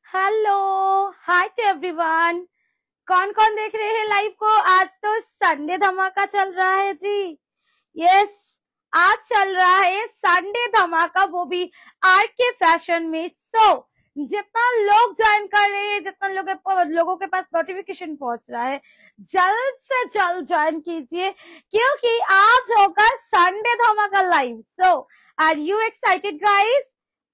Hello hi to everyone. कौन कौन देख रहे हैं लाइव को? आज तो संडे धमाका चल रहा है जी। यस, आज चल रहा है संडे धमाका, वो भी आरके फैशन में। जितना लोग ज्वाइन कर रहे हैं, जितना लोगों के पास नोटिफिकेशन पहुंच रहा है, जल्द से जल्द ज्वाइन कीजिए क्योंकि आज होगा संडे धमाका live. Are you excited guys?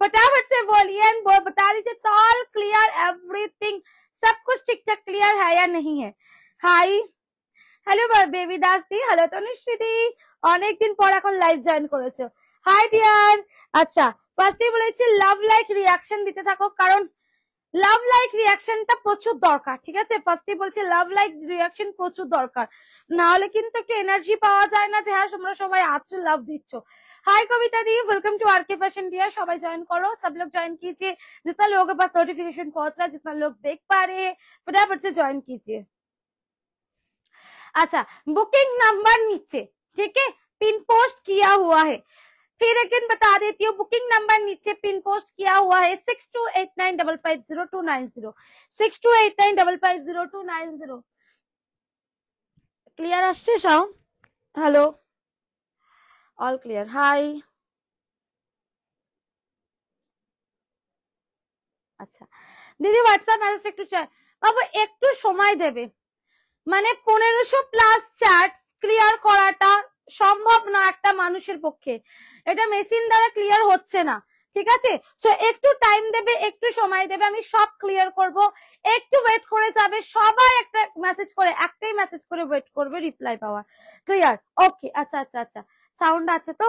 फटाफट से बोलिए एंड बता दीजिए ऑल क्लियर, एवरीथिंग, सब कुछ ठीक ठाक क्लियर है या नहीं है। हाय हेलो बेबी दास दी, हेलो तनुश्री दी, অনেক দিন পর এখন লাইভ জয়েন করেছো। High deer. আচ্ছা, ফার্স্টে বলেছি লাভ লাইক রিঅ্যাকশন দিতে থাকো, কারণ লাভ লাইক রিঅ্যাকশনটা প্রচুর দরকার। ঠিক আছে, ফার্স্টে বলছি লাভ লাইক রিঅ্যাকশন প্রচুর দরকার, না হলে কিন্তু একটু এনার্জি পাওয়া যায় না যে হ্যাঁ তোমরা সবাই আছো, লাভ দিচ্ছ। हाय कविता दी, welcome to RK fashion dear. सबाई ज्वाइन करो, सब लोग ज्वाइन कीजिए, जितना लोगों के पास नोटिफिकेशन पहुंच रहा है, जितना लोग देख पा रहे हैं, फटाफट से ज्वाइन कीजिए। अच्छा, बुकिंग नंबर नीचे, ठीक है, पिन पोस्ट किया हुआ है। फिर अगेन बता देती हूँ, बुकिंग नंबर नीचे पिन पोस्ट किया हुआ है 6289550290, 6289550290। क्लियर আসছে sound? Hello, all clear. Hi. আচ্ছা দিদি, হোয়াটসঅ্যাপ মেসেজ একটু বাবু একটু সময় দেবে, মানে 1500 প্লাস চ্যাট ক্লিয়ার করাটা সম্ভব না একটা মানুষের পক্ষে, এটা মেশিন দ্বারা ক্লিয়ার হচ্ছে না। ঠিক আছে, সো একটু টাইম দেবে, একটু সময় দেবে, আমি সব ক্লিয়ার করব। একটু ওয়েট করে যাবে, সবাই একটা মেসেজ করে, একটাই মেসেজ করে ওয়েট করবে রিপ্লাই পাওয়ার। ক্লিয়ার? ওকে, আচ্ছা আচ্ছা আচ্ছা, সাউন্ড আছে তো?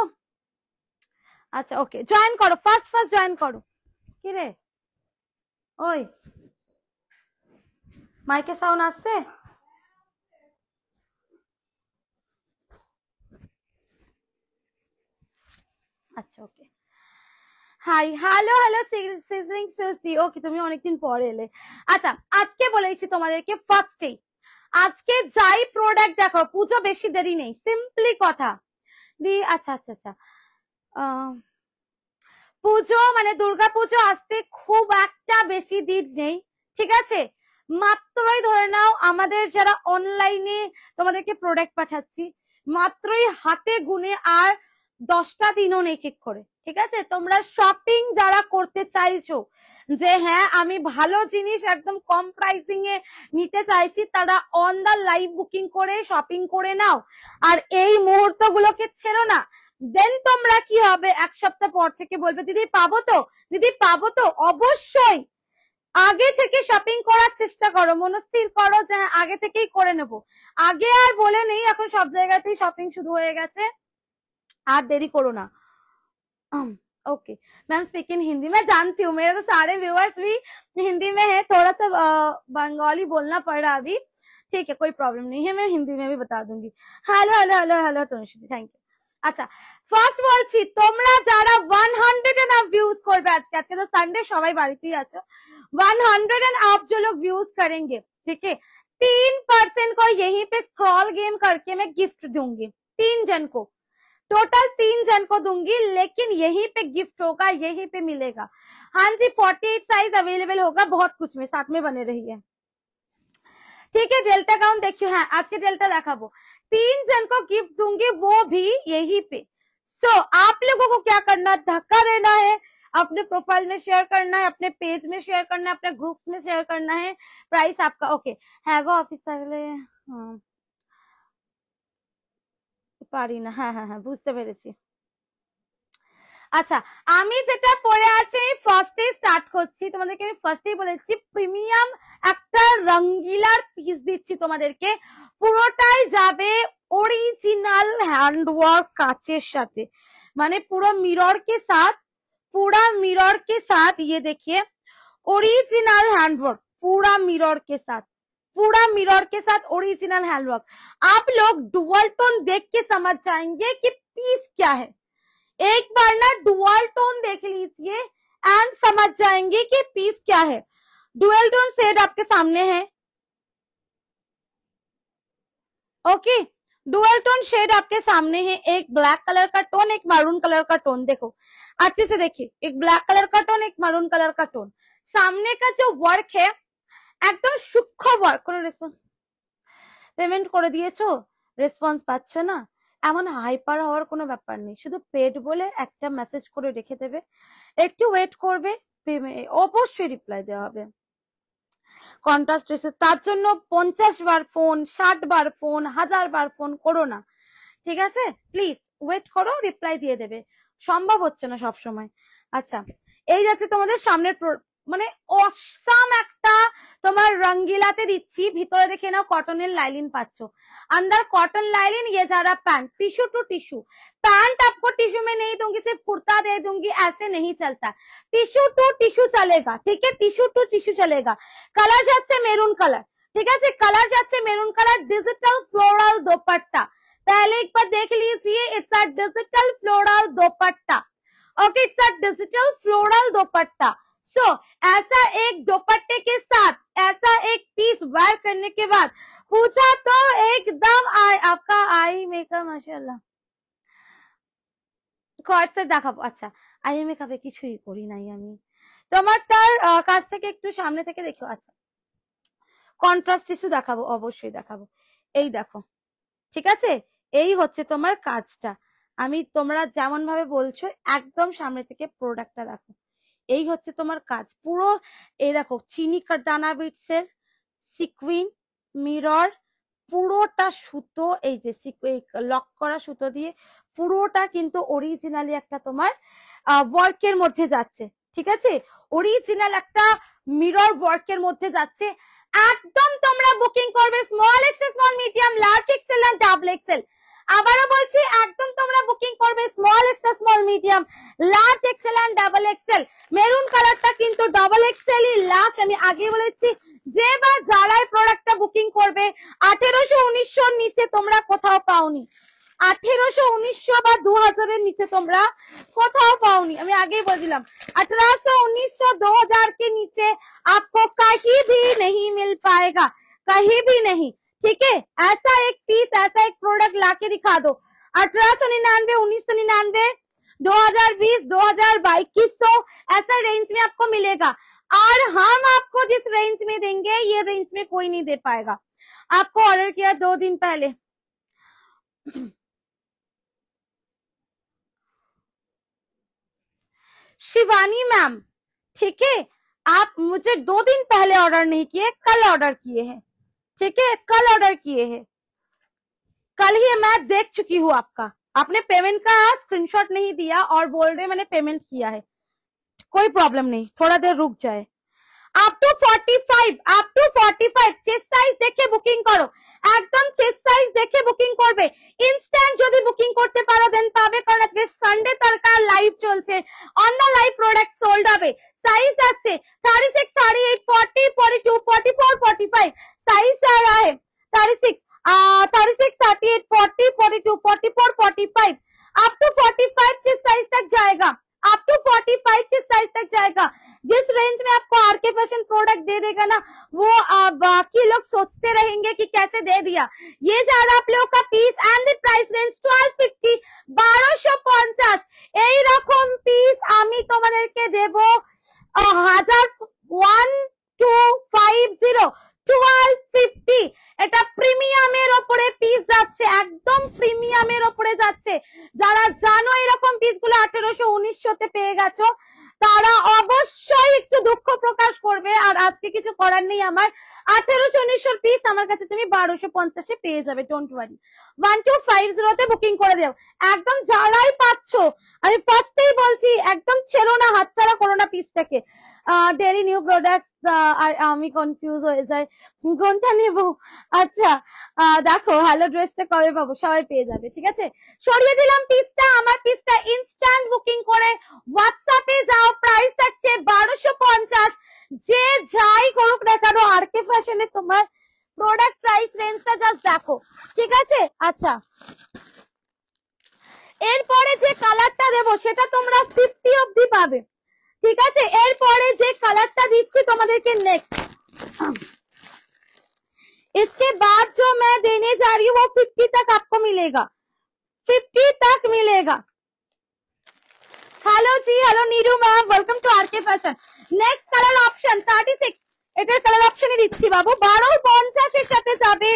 আচ্ছা ওকে, জয়েন করো, ফার্স্ট জয়েন করো। কি রে ওই মাইকে সাউন্ড আসছে? আচ্ছা ওকে। হাই হ্যালো হ্যালো সিজনিং সুসি, ওকে তুমি অনেকদিন পরে এলে। আচ্ছা, আজকে বলেছি তোমাদেরকে ফার্স্টে, আজকে যাই প্রোডাক্ট দেখো, পুজো বেশি দেরি নেই, সিম্পলি কথা দি। আচ্ছা আচ্ছা আচ্ছা, পুজো মানে দুর্গা পুজো আসতে খুব একটা বেশি দিন নেই। ঠিক আছে, মাত্রই ধরে নাও আমাদের যারা অনলাইনে তোমাদেরকে প্রোডাক্ট পাঠাচ্ছি, মাত্রই হাতে গুনে আর 10টা দিনও নেই ঠিক করে। ঠিক আছে, তোমরা শপিং যারা করতে চাইছো যে হ্যাঁ আমি ভালো জিনিস একদম কম প্রাইসিং এ নিতে চাইছি, তারা অন দা লাইভ বুকিং করে শপিং করে নাও, আর এই মুহূর্তগুলোকে ছেড়ো না। দেন তোমরা কি হবে, এক সপ্তাহ পর থেকে বলবে দিদি পাবো তো, দিদি পাবো তো। অবশ্যই আগে থেকে শপিং করার চেষ্টা করো, মনস্থির করো যে আগে থেকেই করে নেবো। আগে আর বলে নেই, এখন সব জায়গাতেই শপিং শুরু হয়ে গেছে, আর देरी करो ना। Okay ma'am, speak in Hindi. मैं जानती हूँ, मेरे तो सारे व्यूअर्स भी हिंदी में है, थोड़ा सा बंगाली बोलना पड़ रहा अभी। ठीक है, कोई प्रॉब्लम नहीं है, मैं हिंदी में भी बता दूंगी। Hello hello hello hello Tanushree, thank you. আচ্ছা, ফার্স্ট বলছি তোমরা যারা 100 एंड अप व्यूज করবে, আজকে আজকে তো সানডে, সবাই বাড়িতেই আছো, 100 एंड अप जो लोग व्यूज करेंगे, ठीक है, 3% को यहीं पे स्क्रॉल गेम करके मैं गिफ्ट दूंगी, 3 जन को, टोटल 3 जन को दूंगी, लेकिन यहीं पे गिफ्ट होगा, यहीं पे मिलेगा। हाँ जी, 48 साइज अवेलेबल होगा, बहुत कुछ में, साथ में बने रहिए। ठीक है, डेल्टा काउंट देखियो, हाँ आज के डेल्टा देखाबो, 3 जन को गिफ्ट दूंगी, वो भी यहीं पे। सो आप लोगों को क्या करना, धक्का देना है, अपने प्रोफाइल में शेयर करना है, अपने पेज में शेयर करना है, अपने ग्रुप्स में शेयर करना है। प्राइस आपका ओके है गो ऑफिस পারি না। হ্যাঁ হ্যাঁ হ্যাঁ, বুঝতে পেরেছি। আচ্ছা, আমি যেটা পরে আছে ফার্স্টে স্টার্ট করছি, তোমাদেরকে আমি ফার্স্টেই বলেছি প্রিমিয়াম একটা রঙ্গিলার পিস দিচ্ছি তোমাদেরকে, পুরোটাই যাবে ओरिजिनल हैंडवर्क कांचेर साथे, माने पूरा मिरर के साथ, पूरा मिरर के साथ, ये देखिए ओरिजिनल हैंडवर्क, पूरा मिरर के साथ, पूरा मिरर के साथ ओरिजिनल हैंडवर्क। आप लोग डुअल टोन देख के समझ जाएंगे कि पीस क्या है। एक बार ना डुअल टोन देख लीजिए एंड समझ जाएंगे कि पीस क्या है। डुअल टोन शेड आपके सामने है, ओके, डुअल टोन शेड आपके सामने है, एक ब्लैक कलर का टोन, एक मैरून कलर का टोन। देखो अच्छे से देखिए, एक ब्लैक कलर का टोन, एक मैरून कलर का टोन, सामने का जो वर्क है একদম সূক্ষ্ম ওয়ার্ক, কোনো রেসপন্স, পেমেন্ট করে দিয়েছো রেসপন্স পাচ্ছ না, এমন হাইপার হওয়ার কোনো ব্যাপার নেই। শুধু পেড বলে একটা মেসেজ করে রেখে দেবে, একটু ওয়েট করবে, অবশ্যই রিপ্লাই দেওয়া হবে। কন্ট্রাস্ট রেশিও তার জন্য 50 বার ফোন, 60 বার ফোন, 1000 বার ফোন করো না, ঠিক আছে? প্লিজ ওয়েট করো, রিপ্লাই দিয়ে দেবে। সম্ভব হচ্ছে না সব সময়। আচ্ছা, এই যাচ্ছে তোমাদের সামনের মানে অসাম একটা তোমার রঙ্গিলাতে দিচ্ছি। ভিতরে দেখে নাও কটনের লাইলিন পাচ্ছ, अंदर कॉटन लाइनिंग, ये जा रहा pant, tissue to tissue. Pant आपको टिश्यू में नहीं दूंगी, सिर्फ कुर्ता दे दूंगी, ऐसे नहीं चलता। टिश्यू टू टिश्यू चलेगा, ठीक है? टिश्यू टू टिश्यू चलेगा। कलर जाচ্ছে মেরুন কালার, ঠিক আছে? कलर যাচ্ছে maroon colour, digital floral dupatta. पहले एक बार देख लीजिए, it's a digital floral dupatta. Okay, it's a digital floral dupatta. So ऐसा एक दुपट्टे के साथ ऐसा एक पीस वेयर करने के बाद पूछा तो एकदम आपका आई मेकअप माशाल्लाह কর্সেট দেখাবো। আচ্ছা, আই মেকআপে কিছুই করি নাই আমি, তোমার তার কাছ থেকে একটু সামনে থেকে দেখো। আচ্ছা, কন্ট্রাস্ট টিস্যু দেখাবো, অবশ্যই দেখাবো। এই দেখো, ঠিক আছে? এই হচ্ছে তোমার কাজটা। আমি তোমরা যেমন ভাবে বলছো একদম সামনে থেকে প্রোডাক্টটা দেখো। এই হচ্ছে তোমার কাজ পুরো। এই দেখো, চিনি দানা বিটস এর সিকুইন মিরর, পুরোটা সুতো, এই যে লক করা সুতো দিয়ে পুরোটা কিন্তু অরিজিনালি একটা তোমার ওয়ার্কের মধ্যে যাচ্ছে, ঠিক আছে? অরিজিনাল একটা মিরর ওয়ার্কের মধ্যে যাচ্ছে। একদম তোমরা বুকিং করবে small XL, small medium, large XL আর ডাবল এক্সেল। আবারও বলছি, একদম তোমরা বুকিং করবে small XL, small medium, large XL আর ডাবল এক্সেল। মেরুন কালারটা কিন্তু ডাবল এক্সেলই লাস্ট, আমি আগে বলেছি। যে বা যারাই প্রোডাক্টটা বুকিং করবে 1800-1900 নিচে তোমরা কোথাও পাওনি, 1800-1900 বা 2000 এর নিচে তোমরা কোথাও পাওনি। আমি আগেই বলছিলাম 1800-1900 2000 के नीचे आपको कहीं भी नहीं मिल पाएगा, कहीं भी नहीं, ठीक है? ऐसा एक पीस, ऐसा एक प्रोडक्ट लाके दिखा दो। 1899, 1999, 2020, 2022, 2100 ऐसा रेंज में आपको मिलेगा। और हम आपको जिस रेंज में देंगे ये रेंज में कोई नहीं दे पाएगा। आपको ऑर्डर किया 2 दिन पहले, शिवानी मैम, ठीक है? आप मुझे 2 दिन पहले ऑर्डर नहीं किए, कल ऑर्डर किए हैं, ठीक है? कल ऑर्डर किए हैं, कल ही मैं देख चुकी हूँ आपका। आपने पेमेंट का स्क्रीनशॉट नहीं दिया और बोल रहे मैंने पेमेंट किया है। कोई प्रॉब्लम नहीं, थोड़ा देर रुक जाए। अप टू 45 চেস্ট সাইজ দেখে বুকিং করো, একদম চেস্ট সাইজ দেখে বুকিং করবে। ইনস্ট্যান্ট যদি বুকিং করতে পারো দেন পাবে, কারণ আজকে সানডে তারকা লাইভ চলছে, অন্য লাইভ প্রোডাক্ট সোল্ড হবে। সাইজ আছে 36, 38, 40, 42, 44, 45 साइज आ रहा है। 36, 38, 40, 42, 44, 45 अप टू 45 से साइज तक जाएगा, अप टू 45 से साइज तक जाएगा। जिस रेंज में आपको आरके फैशन प्रोडक्ट दे देगा ना, वो बाकी लोग सोचते रहेंगे कि कैसे दे दिया। ये जा रहा आप लोगों का piece and the price range 1250, 1250। এই রকম পিস আমি তোমাদেরকে দেব 1250, 1250। এটা প্রিমিয়ামের উপরে পিস যাচ্ছে, একদম প্রিমিয়ামের উপরে যাচ্ছে। যারা জানো এরকম পিসগুলো 1800-1900 তে পেয়ে গেছো, তারা অবশ্যই একটু দুঃখ প্রকাশ করবে। আর আজকে কিছু করার নেই আমার, 1800-1900 পিস আমার কাছে তুমি 1250 পেয়ে যাবে, ডোন্ট ওয়ারি। 1250 তে বুকিং করে দাও। একদম যারাই পাচ্ছ, আমি ফার্স্টেই বলছি, একদম ছেড়ো না, হাতছাড়া করো না পিসটাকে। ডেলি নিউ প্রোডাক্টস, আমি কনফিউজ হয়ে যাই কোনটা নেব। আচ্ছা দেখো, হ্যালো ড্রেসটা কবে পাবো? সবাই পেয়ে যাবে, ঠিক আছে? সরিয়ে দিলাম পিসটা, আমার পিসটা ইনস্ট্যান্ট বুকিং করে হোয়াটসঅ্যাপে যাও, প্রাইস থাকছে 1250। যে যাই করুক না কেন আরকে ফ্যাশনে তোমার প্রোডাক্ট প্রাইস রেঞ্জটা জাস্ট দেখো, ঠিক আছে? আচ্ছা, এরপরে যে কালারটা দেবো সেটা তোমরা 50 অবধি পাবে, ঠিক আছে? এরপরে যে কালারটা দিচ্ছি তোমাদেরকে নেক্সট, इसके बाद जो मैं देने जा रही हूँ वो 50 तक आपको मिलेगा, 50 तक मिलेगा। Hello ji, hello Neeru ma'am, welcome to RK fashion. Next colour option 36, এটার কালার অপশনে দিচ্ছি বাবু 1250 এর সাথে যাবে,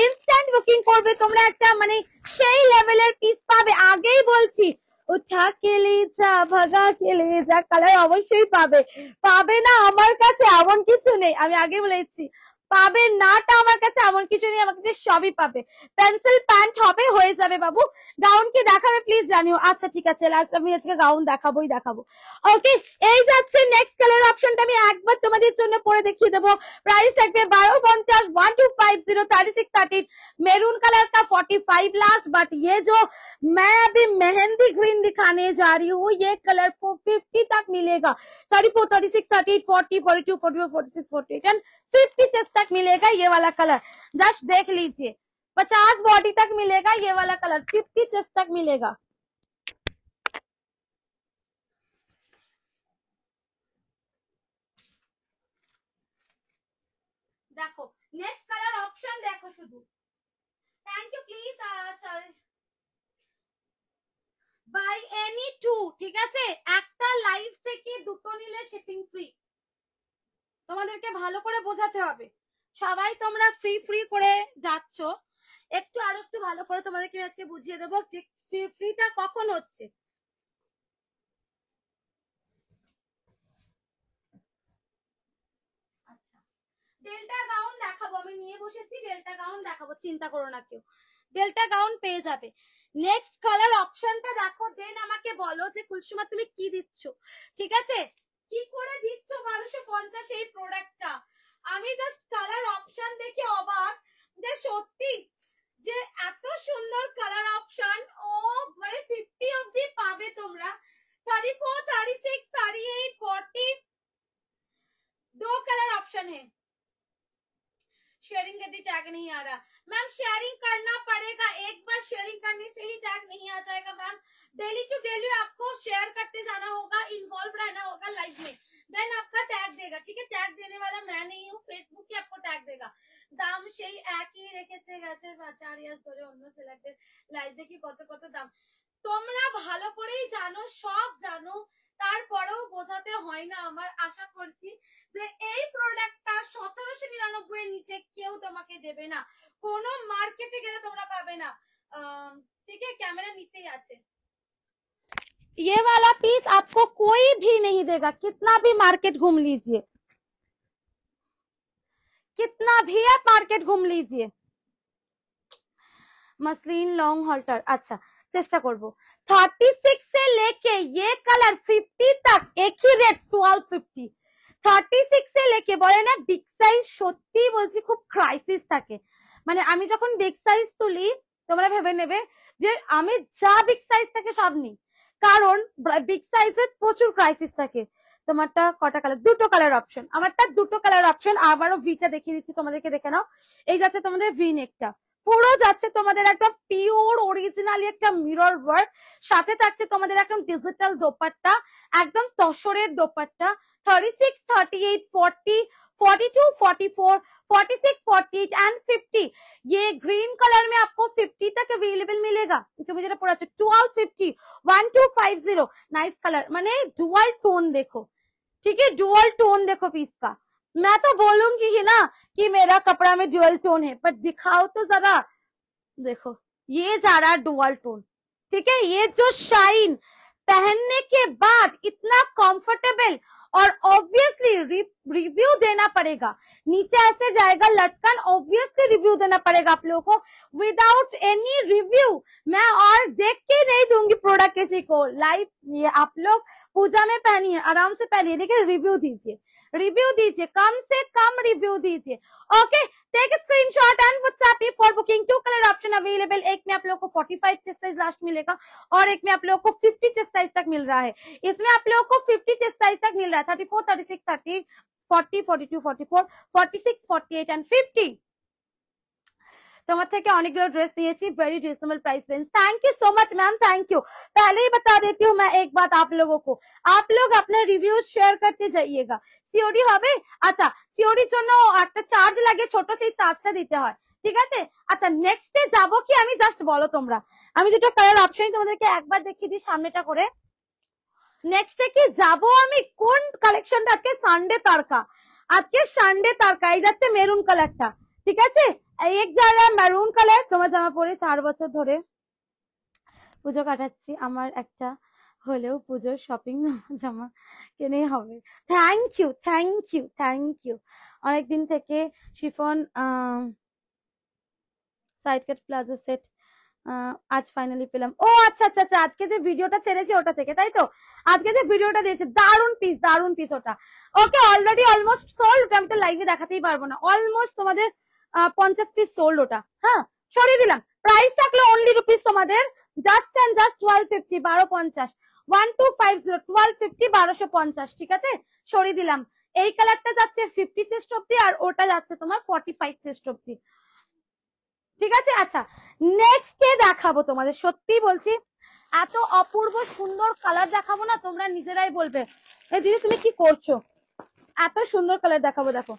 ইনস্ট্যান্ট বুকিং করবে তোমরা, একটা মানে সেই লেভেলের পিস পাবে। আগেই বলছি উঠা কেলে যা ভাগা কেলে যা কালার অবশ্যই পাবে, পাবে না আমার কাছে এমন কিছু নেই, আমি আগে বলেছি পাবে নাটা আমার কাছে এমন কিছু নেই, আমার কাছে সবই পাবে। পেন্সিল প্যান্ট হবে, হয়ে যাবে বাবু। গাউন কি দেখাবে প্লিজ জানিও। আচ্ছা ঠিক আছে, লাস্ট আমি আজকে গাউন দেখাবো। ওকে, এই যাচ্ছে নেক্সট কালার অপশনটা, আমি একবার তোমাদের জন্য পরে দেখিয়ে দেবো। প্রাইস থাকবে 1250, 1250, 36, 13। मेरून कलर का 45 लास्ट, बट ये जो मैं अभी मेहंदी ग्रीन दिखाने जा रही हूँ ये कलर को 50 तक मिलेगा। 34, 36, 38, 40, 42, 44, 46, 48 एंड 50 चेस्ट तक मिलेगा ये वाला कलर। जस्ट देख लीजिए 50 बॉडी तक मिलेगा ये वाला कलर, 50 चेस्ट तक मिलेगा। देखो नेक्स्ट कलर ऑप्शन देखो शुद्ध। Thank you please buy any two, ঠিক আছে? একটা লাইভ থেকে দুটো নিলে শিপিং ফ্রি। তোমাদেরকে ভালো করে বোঝাতে হবে, সবাই তোমরা ফ্রি ফ্রি করে যাচ্ছ, একটু আর একটু ভালো করে তোমাদেরকে আজকে বুঝিয়ে দেবো যে ফ্রিটা কখন হচ্ছে। আচ্ছা, ডেল্টা গাউন দেখাবো, আমি নিয়ে বসেছি ডেল্টা গাউন দেখাবো, চিন্তা করো না কেউ, ডেল্টা গাউন পেয়ে যাবে। নেক্সট কালার অপশনটা দেখো, দেন আমাকে বলো যে কুলসুমা তুমি কি দিচ্ছ, ঠিক আছে? কি করে দিচ্ছ 1250 এই প্রোডাক্টটা? আমি জাস্ট কালার অপশন দেখে অবাক যে সত্যি যে এত সুন্দর কালার অপশন, ও মানে 50 অবধি পাবে তোমরা। 34, 36, 38, 40 दो कलर ऑप्शन है। शेयरिंग यदि टैग नहीं आ रहा मैम, शेयरिंग करना पड़ेगा, एक बार शेयरिंग करने से ही टैग नहीं आ जाएगा मैम। डेली टू डेली आपको शेयर करते जाना होगा, इन्वॉल्व रहना होगा लाइव में, देन आपका टैग देगा, ठीक है? टैग देने वाला मैं नहीं हूँ, फेसबुक ही आपको टैग देगा। দাম সেই একই রেখেছে গাছের 4 ইয়ার্স ধরে অন্য সেলেক্টেড লাইভ দেখি কত কত দাম। তোমরা ভালো করেই জানো, সব জানো, তারপরেও বোঝাতে হয় না আমার। আশা করছি যে এই প্রোডাক্টটা 1799 এর নিচে কেউ তোমাকে দেবে না, কোনো মার্কেটে গেলে তোমরা পাবে না, ঠিক है? कैमरा नीचे ही আছে। ये वाला पीस आपको कोई भी नहीं देगा, कितना भी मार्केट घूम लीजिए, कितना भी आप मार्केट घूम लीजिए। मसलिन लॉन्ग हॉल्टर, अच्छा চেষ্টা করব। 36 से लेके ये कलर 50 तक एक ही रेट 1250। 36 से लेके বলে না বিগ সাইজ, সত্যি বলছি খুব ক্রাইসিস থাকে, মানে আমি যখন বিগ সাইজ তুলি তোমরা ভেবে নেবে যে আমি যা বিগ সাইজ থেকে সব নিই, কারণ বিগ সাইজের প্রচুর ক্রাইসিস থাকে। তোমারটা কটা কালার? দুটো কালার অপশন, আমারটা দুটো কালার অপশন। আবারও ভিটা দেখিয়ে দিচ্ছি তোমাদেরকে, দেখে নাও। এই যাচ্ছে তোমাদের ভি নেকটা, পুরো যাচ্ছে তোমাদের একটা পিওর অরিজিনালি একটা মিরর ওয়ার্ক, সাথে থাকছে তোমাদের একদম ডিজিটাল দোপাট্টা, একদম তসরের দোপাট্টা। 36, 38, 40, 42, 44, 46, 48 एंड 50। ये ग्रीन कलर में आपको 50 तक अवेलेबल मिलेगा। तो मुझे पूरा 1250, 1250 नाइस कलर, माने डुअल टोन देखो, ठीक है? डुअल टोन देखो पीस का। मैं तो बोलूंगी ही ना कि मेरा कपड़ा में डुअल टोन है, पर दिखाओ तो जरा, देखो ये जा रहा डुअल टोन, ठीक है? ये जो शाइन पहनने के बाद इतना कंफर्टेबल, और ऑब्वियसली रिव्यू देना पड़ेगा, नीचे ऐसे जाएगा लटकन, ऑब्वियसली रिव्यू देना पड़ेगा आप लोगों को। विदाउट एनी रिव्यू मैं और देख के नहीं दूंगी प्रोडक्ट किसी को लाइव। ये आप लोग पूजा में पहनिए, आराम से पहनिए, देखिए रिव्यू दीजिए, रिव्यू दीजिए, कम से कम रिव्यू दीजिए। Okay, take screenshot and WhatsApp me for booking. 2 colour option available, एक में आप लोगों को 45 चेस्ट साइज लास्ट मिलेगा, और एक में आप लोगों को 50 चेस्ट साइज तक मिल रहा है। इसमें आप लोगों को 50 चेस्ट साइज तक मिल रहा है। 34, 36, 30, 40, 42, 44, 46, 48 एंड 50। তোমার থেকে অনেকগুলো ড্রেস নিয়েছি, very reasonable price range. Thank you so much ma'am, thank you. पहले ही बता देती हूँ मैं एक बात आप लोगों को, आप लोग अपने रिव्यू शेयर करते जाइएगा। সিওডি হবে? আচ্ছা, সিওডির জন্য একটা চার্জ লাগে, ছোট সেই চার্জটা দিতে হয়, ঠিক আছে? আচ্ছা, নেক্সটে যাবো কি আমি, জাস্ট বলো তোমরা। আমি দুটো কালার অপশন তোমাদেরকে একবার দেখিয়ে দিই সামনেটা করে। নেক্সটে কি যাবো আমি কোন কালেকশনটা, আজকে সানডে তারকা, আজকে সানডে তারকা, এই যাচ্ছে মেরুন কালারটা, ঠিক আছে। এক যারা মেরুন কালার, তোমার জামা পরে 4 বছর ধরে পুজো কাটাচ্ছি, আমার একটা হলেও পুজোর শপিং জামা কিনে হবে। Thank you, thank you, thank you. অনেকদিন থেকে chiffon side cut palazzo set আজ ফাইনালি পেলাম। ও আচ্ছা আচ্ছা আচ্ছা, আজকে যে ভিডিওটা ছেড়েছি ওটা থেকে, তাই তো? আজকে যে ভিডিওটা দিয়েছে, দারুন পিস, দারুন পিস ওটা। ওকে, অলরেডি অলমোস্ট সোল্ড, আমি তো লাইভে দেখাতেই পারবো না। অলমোস্ট তোমাদের 50 পিস সোল্ড ওটা। হ্যাঁ, সরিয়ে দিলাম। প্রাইস থাকলে অনলি রুপিস তোমাদের জাস্ট এন্ড জাস্ট 1250, 1250, 1250, 1250, 1250, ঠিক আছে, সরিয়ে দিলাম। এই কালারটা যাচ্ছে 50 চেস্ট অব্দি, আর ওটা যাচ্ছে তোমার 45 চেস্ট অব্দি, ঠিক আছে। আচ্ছা, নেক্সট ডে দেখাবো তোমাদের, সত্যি বলছি এত অপূর্ব সুন্দর কালার দেখাবো না, তোমরা নিজেরাই বলবে এই দিদি তুমি কি করছো, এত সুন্দর কালার দেখাবো। দেখো,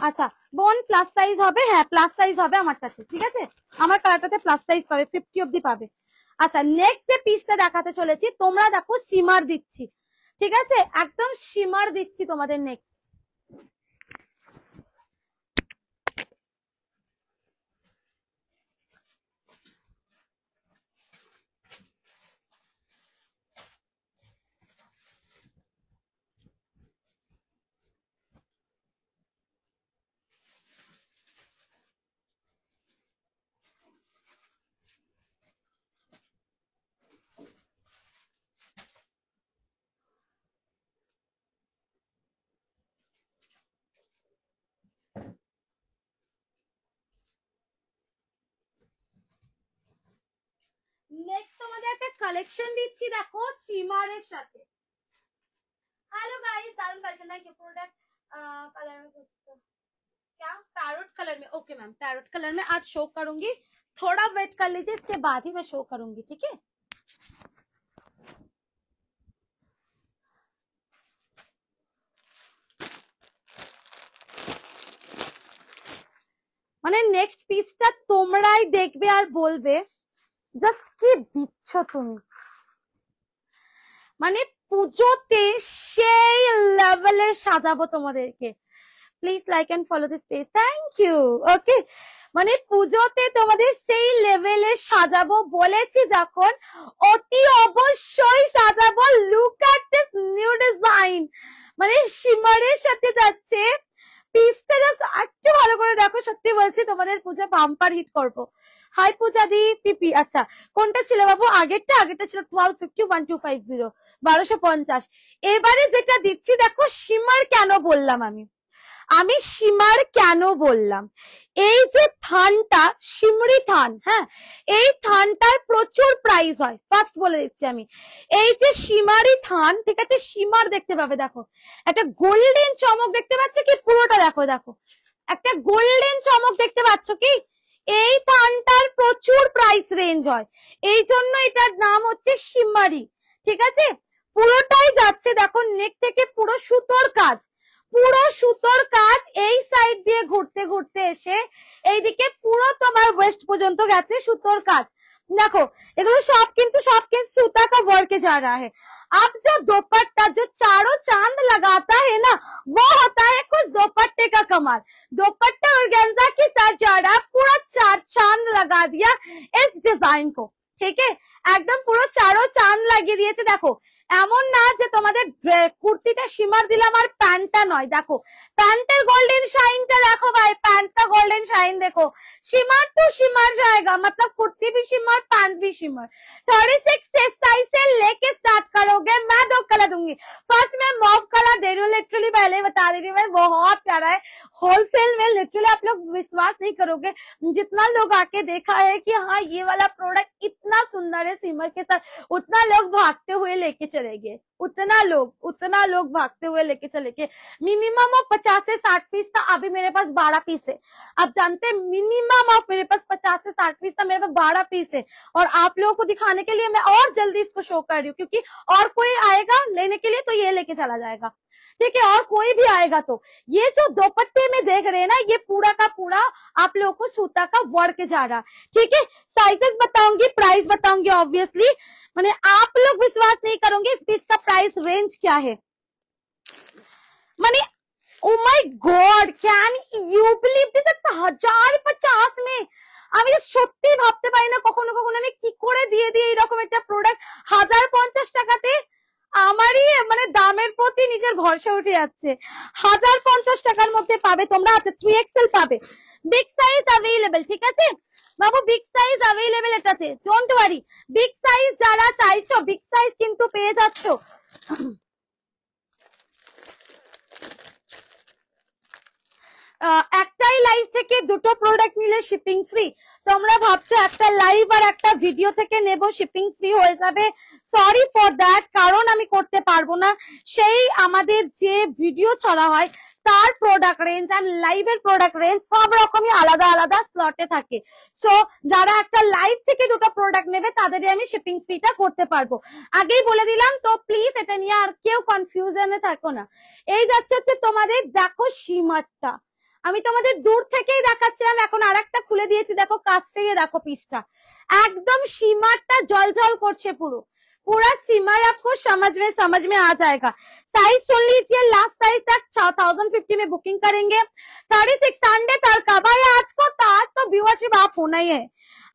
আচ্ছা বোন প্লাস সাইজ হবে? হ্যাঁ প্লাস সাইজ হবে আমার কাছে, ঠিক আছে, আমার কালারটাতে প্লাস সাইজ পাবে, 50 অব্দি পাবে। আচ্ছা, নেক্সট যে পিসটা দেখাতে চলেছি, তোমরা দেখো শিমার দিচ্ছি, ঠিক আছে, একদম শিমার দিচ্ছি তোমাদের। নেক্সট নেক্সট তোমাদের একটা কালেকশন দিচ্ছি, দেখো সিমারের সাথে। हेलो गाइस, दारुण कलेक्शन है। प्रोडक्ट कलर में क्या पैरोट कलर में? ओके मैम, पैरोट कलर में आज शो करूंगी, थोड़ा वेट कर लीजिए, इसके बाद ही मैं शो करूंगी, ठीक है। মানে নেক্সট পিসটা তোমরাই দেখবে আর বলবে জাস্ট কি দিচ্ছ তুমি, মানে পুজোতে সেই লেভেলে সাজাবো তোমাদেরকে। Please like and follow this page, thank you. Okay, মানে পুজোতে তোমাদের সেই লেভেলে সাজাবো বলেছি যখন, অতি অবশ্যই সাজাবো। Look at this new design, মানে শিমারের সাথে যাচ্ছে পিসটা, জাস্ট একটু ভালো করে দেখো, সত্যি বলছি তোমাদের পুজো বাম্পার হিট করবো। হাই পূজা দি পিপি। আচ্ছা, কোনটা ছিল বাবু? আগেরটা ছিল 1250, 1250, 1250। এবারে যেটা দিচ্ছি দেখো, শিমার কেন বললাম আমি শিমার কেন বললাম, এই যে থানটা শিমরি থান, হ্যাঁ, এই থানটার প্রচুর প্রাইস হয়। ফার্স্ট বলে দিচ্ছি আমি, এই যে শিমারি থান, ঠিক আছে, শিমার দেখতে পাবে, দেখো একটা গোল্ডেন চমক দেখতে পাচ্ছ কি? পুরোটা দেখো, দেখো একটা গোল্ডেন চমক দেখতে পাচ্ছ কি? এই থানটার প্রচুর প্রাইস রেঞ্জ হয়, এই জন্য এটার নাম হচ্ছে শিমারি, ঠিক আছে। পুরোটাই যাচ্ছে দেখো, নেক থেকে পুরো সুতোর কাজ, পুরো সুতোর কাজ, এই সাইড দিয়ে ঘুরতে ঘুরতে এসে এইদিকে পুরো তোমার ওয়েস্ট পর্যন্ত গেছে সুতোর কাজ। देखो এগুলো সব কিন্তু सूता का वर्क जा रहा है। अब जो दुपट्टा जो चारों चांद लगाता है ना, वो होता है कुछ दुपट्टे का कमाल। दुपट्टा ऑर्गेन्जा के साथ जा रहा, पूरा चार चांद लगा दिया इस डिजाइन को, ठीक है, একদম পুরো চারো চাঁদ লাগিয়ে দিয়েছে। দেখো এমন না যে তোমাদের কুর্তিটা শিমার দিলাম আর প্যান্টটা নয়, দেখো প্যান্টের গোল্ডেন শাইনটা দেখো ভাই, প্যান্টটা গোल्डन शाइन देखो, शिमर तो शिमर जाएगा, मतलब कुर्ती भी शिमर पैंट भी शिमर। 36 साइज से लेके स्टार्ट करोगे, मैं 2 कलर दूंगी। फर्स्ट मैं मॉव कलर दे रही हूँ, लिटरली पहले बता दे रही हूँ, बहुत प्यारा है, होलसेल में लिटरली आप लोग विश्वास नहीं करोगे, जितना लोग आके देखा है कि हाँ ये वाला प्रोडक्ट इतना सुंदर है सिमर के साथ, उतना लोग भागते हुए लेके चले गए, उतना लोग भागते हुए लेके चले गए। मिनिमम 50 से 60 पीस था, अभी मेरे पास 12 पीस है। आप जानते हैं मिनिमम ऑफ मेरे पास 50 से 60 पीस था, मेरे पास 12 पीस है, और आप लोगों को दिखाने के लिए मैं और जल्दी इसको शो कर रही हूँ, क्योंकि और कोई आएगा लेने के लिए तो ये लेके चला जाएगा। ठीक है, और कोई भी आएगा तो ये जो दुपट्टे में देख रहे हैं ना, ये पूरा का पूरा आप लोगों को सूता का वर्क जा रहा, ठीक है। साइजेस बताऊंगी, प्राइस बताऊंगी ऑब्वियसली, मैंने आप लोग विश्वास नहीं करोगे इस पीस का प्राइस रेंज क्या है। मैंने oh my god, can you believe this, 1050 में আমি সত্যি ভাবতে পারি না কখনো কখনো আমি কি করে দিয়ে দিই এরকম একটা প্রোডাক্ট 1050 টাকাতে। আমারই মানে দামের প্রতি নিজের ভরসা উঠে যাচ্ছে। 1050 টাকার মধ্যে পাবে তোমরা, 3XL পাবে, বিগ সাইজ অ্যাভেলেবল, ঠিক আছে বাবু, বিগ সাইজ অ্যাভেলেবল এটাতে, ডোন্ট ওয়ারি। বিগ সাইজ যারা চাইছো বিগ সাইজ কিন্তু পেয়ে যাচ্ছো। একটাই লাইভ থেকে দুটো প্রোডাক্ট নিলে শিপিং ফ্রি। তোমরা ভাবছো একটা লাইভ আর একটা ভিডিও থেকে নেব শিপিং ফ্রি হয়ে যাবে, সরি ফর দ্যাট, কারণ আমি করতে পারবো না। সেই আমাদের যে ভিডিও ছাড়া হয় তার প্রোডাক্ট রেঞ্জ আর লাইভের প্রোডাক্ট রেঞ্জ সব রকমই আলাদা আলাদা স্লটে থাকে। সো যারা একটা লাইভ থেকে দুটো প্রোডাক্ট নেবে তাদেরই আমি শিপিং ফ্রিটা করতে পারবো, আগেই বলে দিলাম। তো প্লিজ এটা নিয়ে আর কেউ কনফিউশনে থাকো না। এই যাচ্ছে হচ্ছে তোমাদের, দেখো শিমারটা আমি তোমাদের দূর থেকেই দেখাচ্ছিলাম, এখন আরেকটা খুলে দিয়েছি, দেখো কাছ থেকে দেখো পিসটা, একদম শিমারটা জল জল করছে পুরো, पूरा सिमर आपको समझ में आ जाएगा। साइज सुन लीजिए, लास्ट साइज तक 1050 में बुकिंग करेंगे। 36 संडे तक का भाई, आज तो व्यूअरशिप आप होना ही है,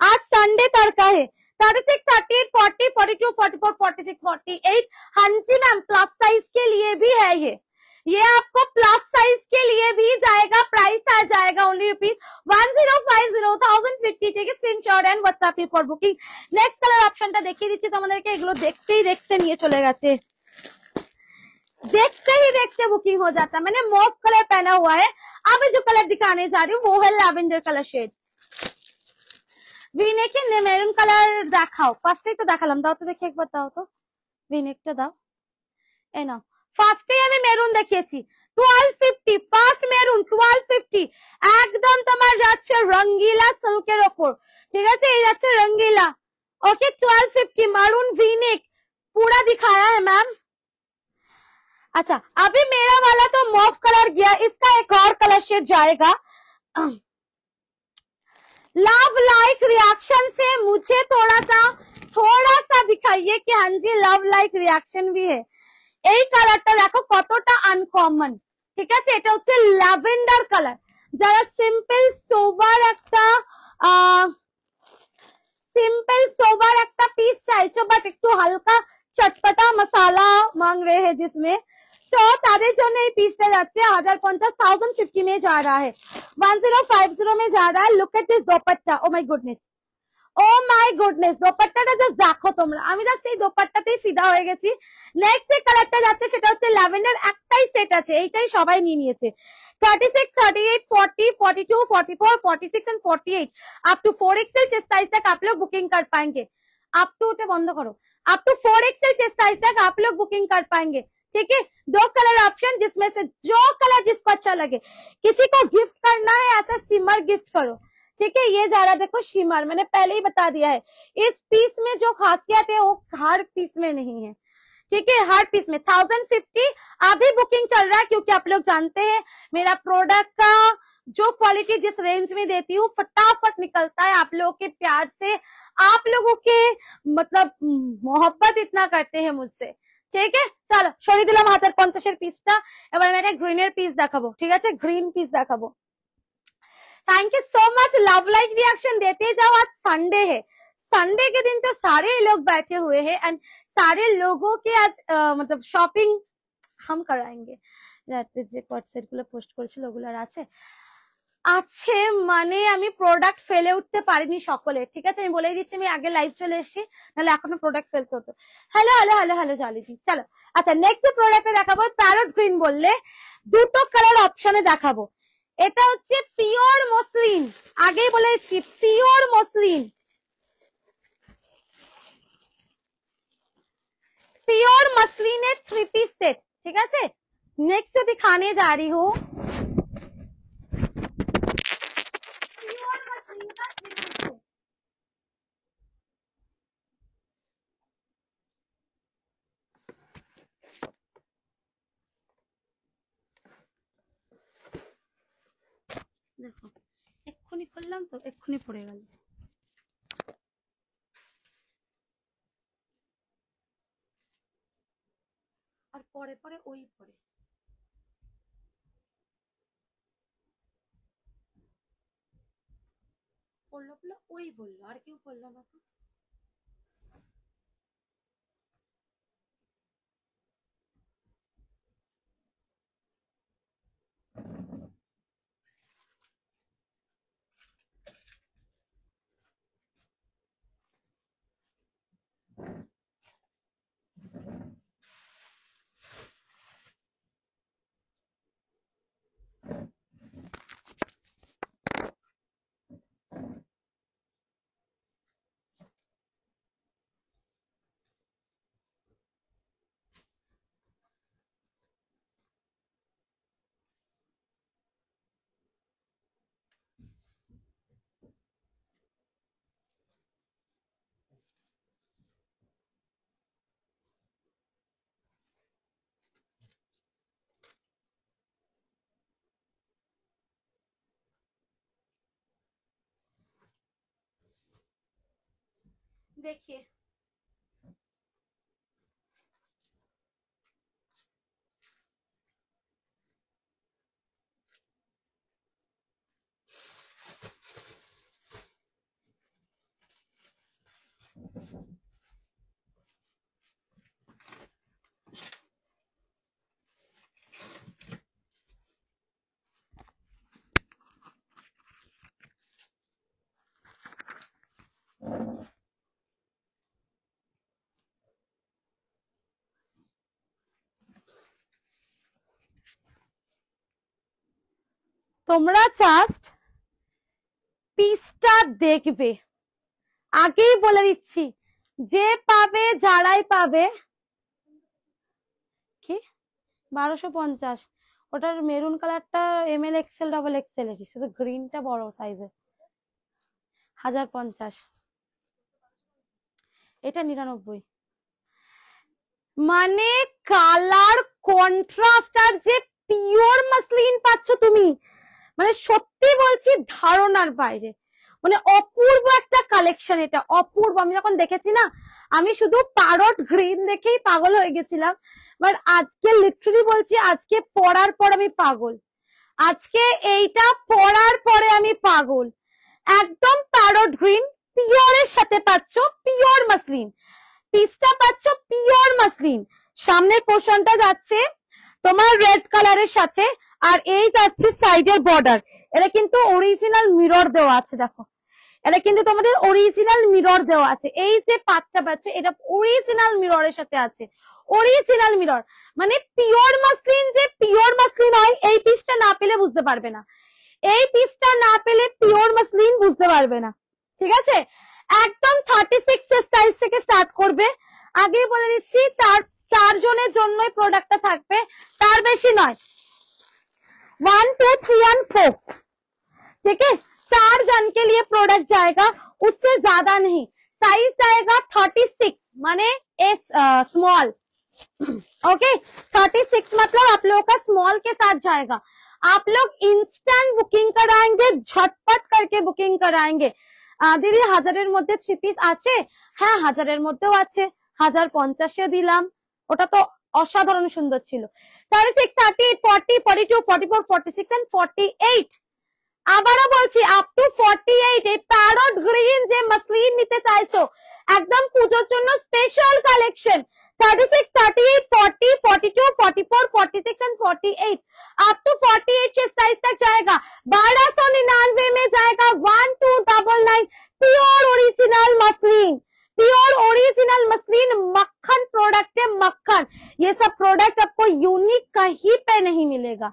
आज संडे तक का है। 36, 38, 40, 42, 44, 46, 48। हाँ जी मैम, प्लस साइज के लिए भी है ये आपको प्लस साइज के लिए भी जाएगा, प्राइस आ जाएगा ओनली ₹1050, 1050, ठीक है। Screenshot and WhatsApp for booking. Next colour ऑप्शनটা দেখিয়ে দিচ্ছি তোমাদেরকে, এগুলো দেখতেই দেখতে নিয়ে চলে গেছে, देखते ही देखते बुकिंग हो जाता है। मैंने मॉव कलर पहना हुआ है, अब जो कलर दिखाने जा रही हूँ वो है लैवेंडर कलर शेड। ভিনেকে মেরুন কালার দেখাও, ফার্স্টেই তো দেখালাম, দাও তো দেখি একবার, দাও তো ভিনেকটা দাও, এই নাও। ফার্স্টে আমি মেরুন দেখিয়েছি 1250, ফার্স্ট মেরুন 1250, একদম তোমার যাচ্ছে রঙ্গিলা সিল্কের ওপর, ঠিক আছে, এই যাচ্ছে রঙ্গিলা, ओके 1250 मैरून वीनेक पूरा दिखाया है मैम। अच्छा अभी मेरा वाला तो मॉव कलर गया, इसका एक और कलर शेड जाएगा। लव लाइक रिएक्शन से मुझे थोड़ा सा दिखाइए कि हाँ जी लव लाइक रिएक्शन भी है। এই কালারটা দেখো কতটা আনকমন, ঠিক আছে, এটা হচ্ছে ল্যাভেন্ডার কালার। যারা সিম্পল সোবার একটা পিস চাইছো বাট একটু হালকা চটপটা মশালা मांग रहे हैं जिसमें, सो তাদের জন্য এই পিসটা যাচ্ছে 1050, 1050 में जा रहा है, 1050 में जा रहा है। Look at this dupatta, oh my goodness, oh my goodness, দোপাট্টাটা জাস্ট দেখো তোমরা, আমি জাস্ট এই দোপাট্টাতেই ফিদা হয়ে গেছি। নেক্সট যে কালারটা যাচ্ছে সেটা হচ্ছে ল্যাভেন্ডার, একটাই সেট আছে, এইটাই সবাই নিয়ে নিয়েছে। 36, 38, 40, 42, 44, 46 and 48 up to 4XL chest size तक आप लोग बुकिंग कर पाएंगे। अप टू उठे बंद करो, up to 4XL chest size तक आप लोग बुकिंग कर पाएंगे, ठीक है। दो कलर ऑप्शन, जिसमें से जो कलर जिसको अच्छा लगे, किसी को गिफ्ट करना है ऐसा सिमर गिफ्ट करो, ठीक है। ये जा रहा देखो शिमर, मैंने पहले ही बता दिया है, इस पीस में जो खासियत है वो हर पीस में नहीं है, ठीक है, हर पीस में 1050 अभी बुकिंग चल रहा है, क्योंकि आप लोग जानते हैं मेरा प्रोडक्ट का जो क्वालिटी जिस रेंज में देती हूँ फटाफट निकलता है। आप लोगों के प्यार से, आप लोगों के मतलब मोहब्बत इतना करते हैं मुझसे, ঠিক আছে। চলো সরিয়ে দিলাম 1050 পিসটা, এবার আমি একটা গ্রিনের পিস দেখাবো, ঠিক আছে, গ্রিন পিস দেখাবো। Thank you so much, love like reaction देते जाओ। आज संडे है, संडे के दिन तो सारे लोग बैठे हुए हैं एंड सारे लोगों के आज मतलब शॉपिंग हम कराएंगे। রাতে যে কোয়াটসেট গুলো পোস্ট করেছিল ওগুলোর আছে মানে আমি প্রোডাক্ট ফেলে উঠতে পারিনি সকলে, ঠিক আছে, আমি বলেই দিচ্ছি, আমি আগে লাইভ চলে এসেছি, নাহলে এখনো প্রোডাক্ট ফেলতে হতো। হ্যালো হ্যালো হ্যালো হ্যালো জালিদি, চলো। আচ্ছা নেক্সট যে প্রোডাক্টে দেখাবো প্যারট গ্রিন বললে দুটো কালার অপশনে দেখাবো। এটা হচ্ছে পিওর মসলিন, আগেই বলেছি পিওর মসলিন, পিওর মসলিনের 3 पीस सेट, ठीक है। नेक्स्ट जो दिखाने जा रही हूँ पियोर मसलिन का 3 पीस सेट, দেখো এক্ষুনি করলাম তো, এক্ষুনি পড়ে গেল। আর পরে পরে ওই পড়ে পড়লো পড়লো ওই বললো, আর কেউ পড়লো না তো। देखिए তোমরা জাস্ট পিসটা দেখবে, আগেই বলে দিচ্ছি, যে পাবে যারাই পাবে। কি 1250? ওটার মেরুন কালারটা ML XL ডাবল XL এর, শুধু গ্রিনটা বড় সাইজের 1050। এটা 99। মানে কালার কন্ট্রাস্ট আর যে পিওর মাসলিন পাচ্ছ তুমি, মানে সত্যি বলছি ধারণার বাইরে, মানে অপূর্ব একটা কালেকশন। এটা অপূর্ব। আমি যখন দেখেছি না, আমি শুধু প্যারট গ্রিন দেখেই পাগল হয়ে গেছিলাম। বাট আজকে লিটারালি বলছি, আজকে পরার পর আমি পাগল। আজকে এইটা পরার পরে আমি পাগল। একদম প্যারট গ্রিন পিওরের সাথে পাচ্ছ পিওর মাসলিন, পিসটা পাচ্ছ পিওর মাসলিন। সামনের পোর্শনটা যাচ্ছে তোমার রেড কালারের সাথে, আর এই যাচ্ছে সাইডের বর্ডার। এটা কিন্তু অরিজিনাল মিরর দেওয়া আছে, দেখো এটা কিন্তু তোমাদের অরিজিনাল মিরর দেওয়া আছে। এই যে পাটটা পাচ্ছ এটা অরিজিনাল মিররের সাথে আছে, অরিজিনাল মিরর। মানে পিওর মাসলিন যে পিওর মাসলিন হয়, এই পিসটা না পেলে বুঝতে পারবে না। এই পিসটা না পেলে পিওর মাসলিন বুঝতে পারবে না, ঠিক আছে? একদম 36 এর সাইজ থেকে স্টার্ট করবে। আগেই বলে দিচ্ছি, চার জনের জন্যই প্রোডাক্টটা থাকবে, তার বেশি নয়। 1 2 3 और 4, ठीक है? 4 जन के लिए प्रोडक्ट जाएगा, उससे ज्यादा नहीं। साइज जाएगा 36, माने स्मॉल। ओके, 36 मतलब आप लोगों का स्मॉल के साथ जाएगा। आप लोग इंस्टेंट बुकिंग कराएंगे, झटपट करके बुकिंग कराएंगे। দিদি 1000-এর মধ্যে 3 পিস আছে? হ্যাঁ 1000-এর মধ্যেও আছে, 1050-এ দিলাম, ওটা তো অসাধারণ সুন্দর ছিল। 36 38 40 42 44 46 and 48। আবারও বলছি আপ টু 48। এই প্যারট গ্রিন যে মাসলিন নিতে চাইছো, একদম পুজোর জন্য special collection. 36 38 40 42 44 46 and 48, up to 48 के साइज तक जाएगा। 1299 में जाएगा 1299। Pure original muslin, pure original muslin, मक्खन प्रोडक्ट है, मक्खन। ये सब प्रोडक्ट आपको यूनिक कहीं पे नहीं मिलेगा,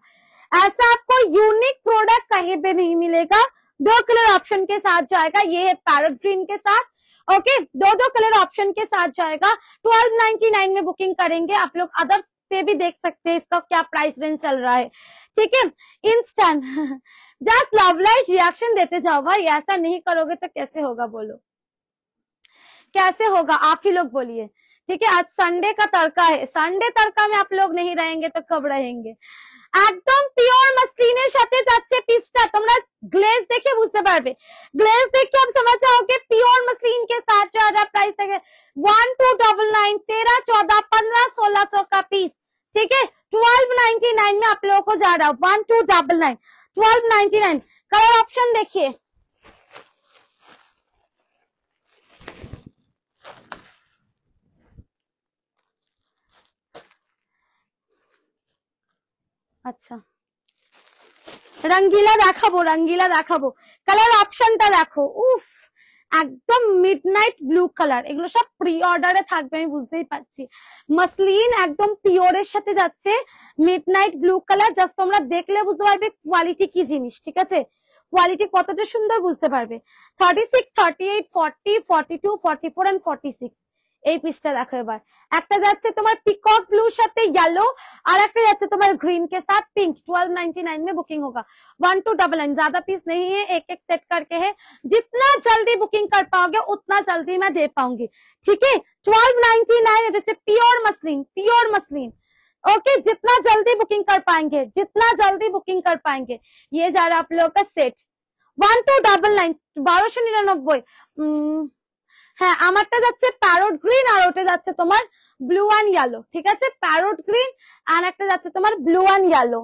ऐसा आपको यूनिक प्रोडक्ट कहीं पे नहीं मिलेगा। 2 कलर ऑप्शन के साथ जाएगा, ये है पैरट ग्रीन के साथ। ओके, 2 कलर ऑप्शन के साथ जाएगा। 1299 में बुकिंग करेंगे। आप लोग अदर्स पे भी देख सकते हैं इसका क्या प्राइस रेंज चल रहा है, ठीक है? Instant just love like reaction देते जाओ भाई, ऐसा नहीं करोगे तो कैसे होगा, बोलो कैसे होगा? आप ही लोग बोलिए, ठीक है? आज संडे का तड़का है, संडे तड़का में आप लोग नहीं रहेंगे तो कब रहेंगे? একদম পিওর মাসলিনের সাথে যাচ্ছে পিসটা। তোমরা পারবে। গ্লেজ দেখে आप समझ जाओगे प्योर मसलिन के साथ जो है प्राइस है 1299, 13, 14, 15, 1600 का पीस, ठीक है। 1299 में आप लोगों को जा रहा है 1299, 1299। कलर ऑप्शन देखिए, আচ্ছা রঙ্গিলা দেখাবো, রঙ্গিলা দেখাবো। কালার অপশনটা দেখো, উফ একদম মিডনাইট ব্লু কালার, এগুলো সব প্রি অর্ডারে থাকবে আমি বুঝতেই পারছি। মাসলিন একদম পিওরের সাথে যাচ্ছে, মিডনাইট ব্লু কালার, জাস্ট তোমরা দেখলে বুঝতে পারবে কোয়ালিটি কি জিনিস, ঠিক আছে, কোয়ালিটি কতটা সুন্দর বুঝতে পারবে। 36, 38, 40, 42, 44 এন্ড 46 এই পিসটা দেখো। এবার একটা যাচ্ছে তোমার পিকক ব্লুর সাথে येलो, और একটা যাচ্ছে তোমার ग्रीन के साथ पिंक। 1299 में बुकिंग होगा 1299। ज्यादा पीस नहीं है, एक एक सेट करके है, जितना जल्दी बुकिंग कर पाओगे उतना जल्दी मैं दे पाऊंगी, ठीक है। 1299 এটা হচ্ছে pure muslin, pure muslin, okay. जितना जल्दी बुकिंग कर पाएंगे, जितना जल्दी बुकिंग कर पाएंगे, ये जा रहा आप लोगों का सेट 1299, 1299। হ্যাঁ আমারটা যাচ্ছে প্যারট গ্রিন, আর ওটা যাচ্ছে তোমার ব্লু অ্যান্ড ইয়েলো, ঠিক আছে। প্যারট গ্রিন আর একটা যাচ্ছে তোমার blue and yellow.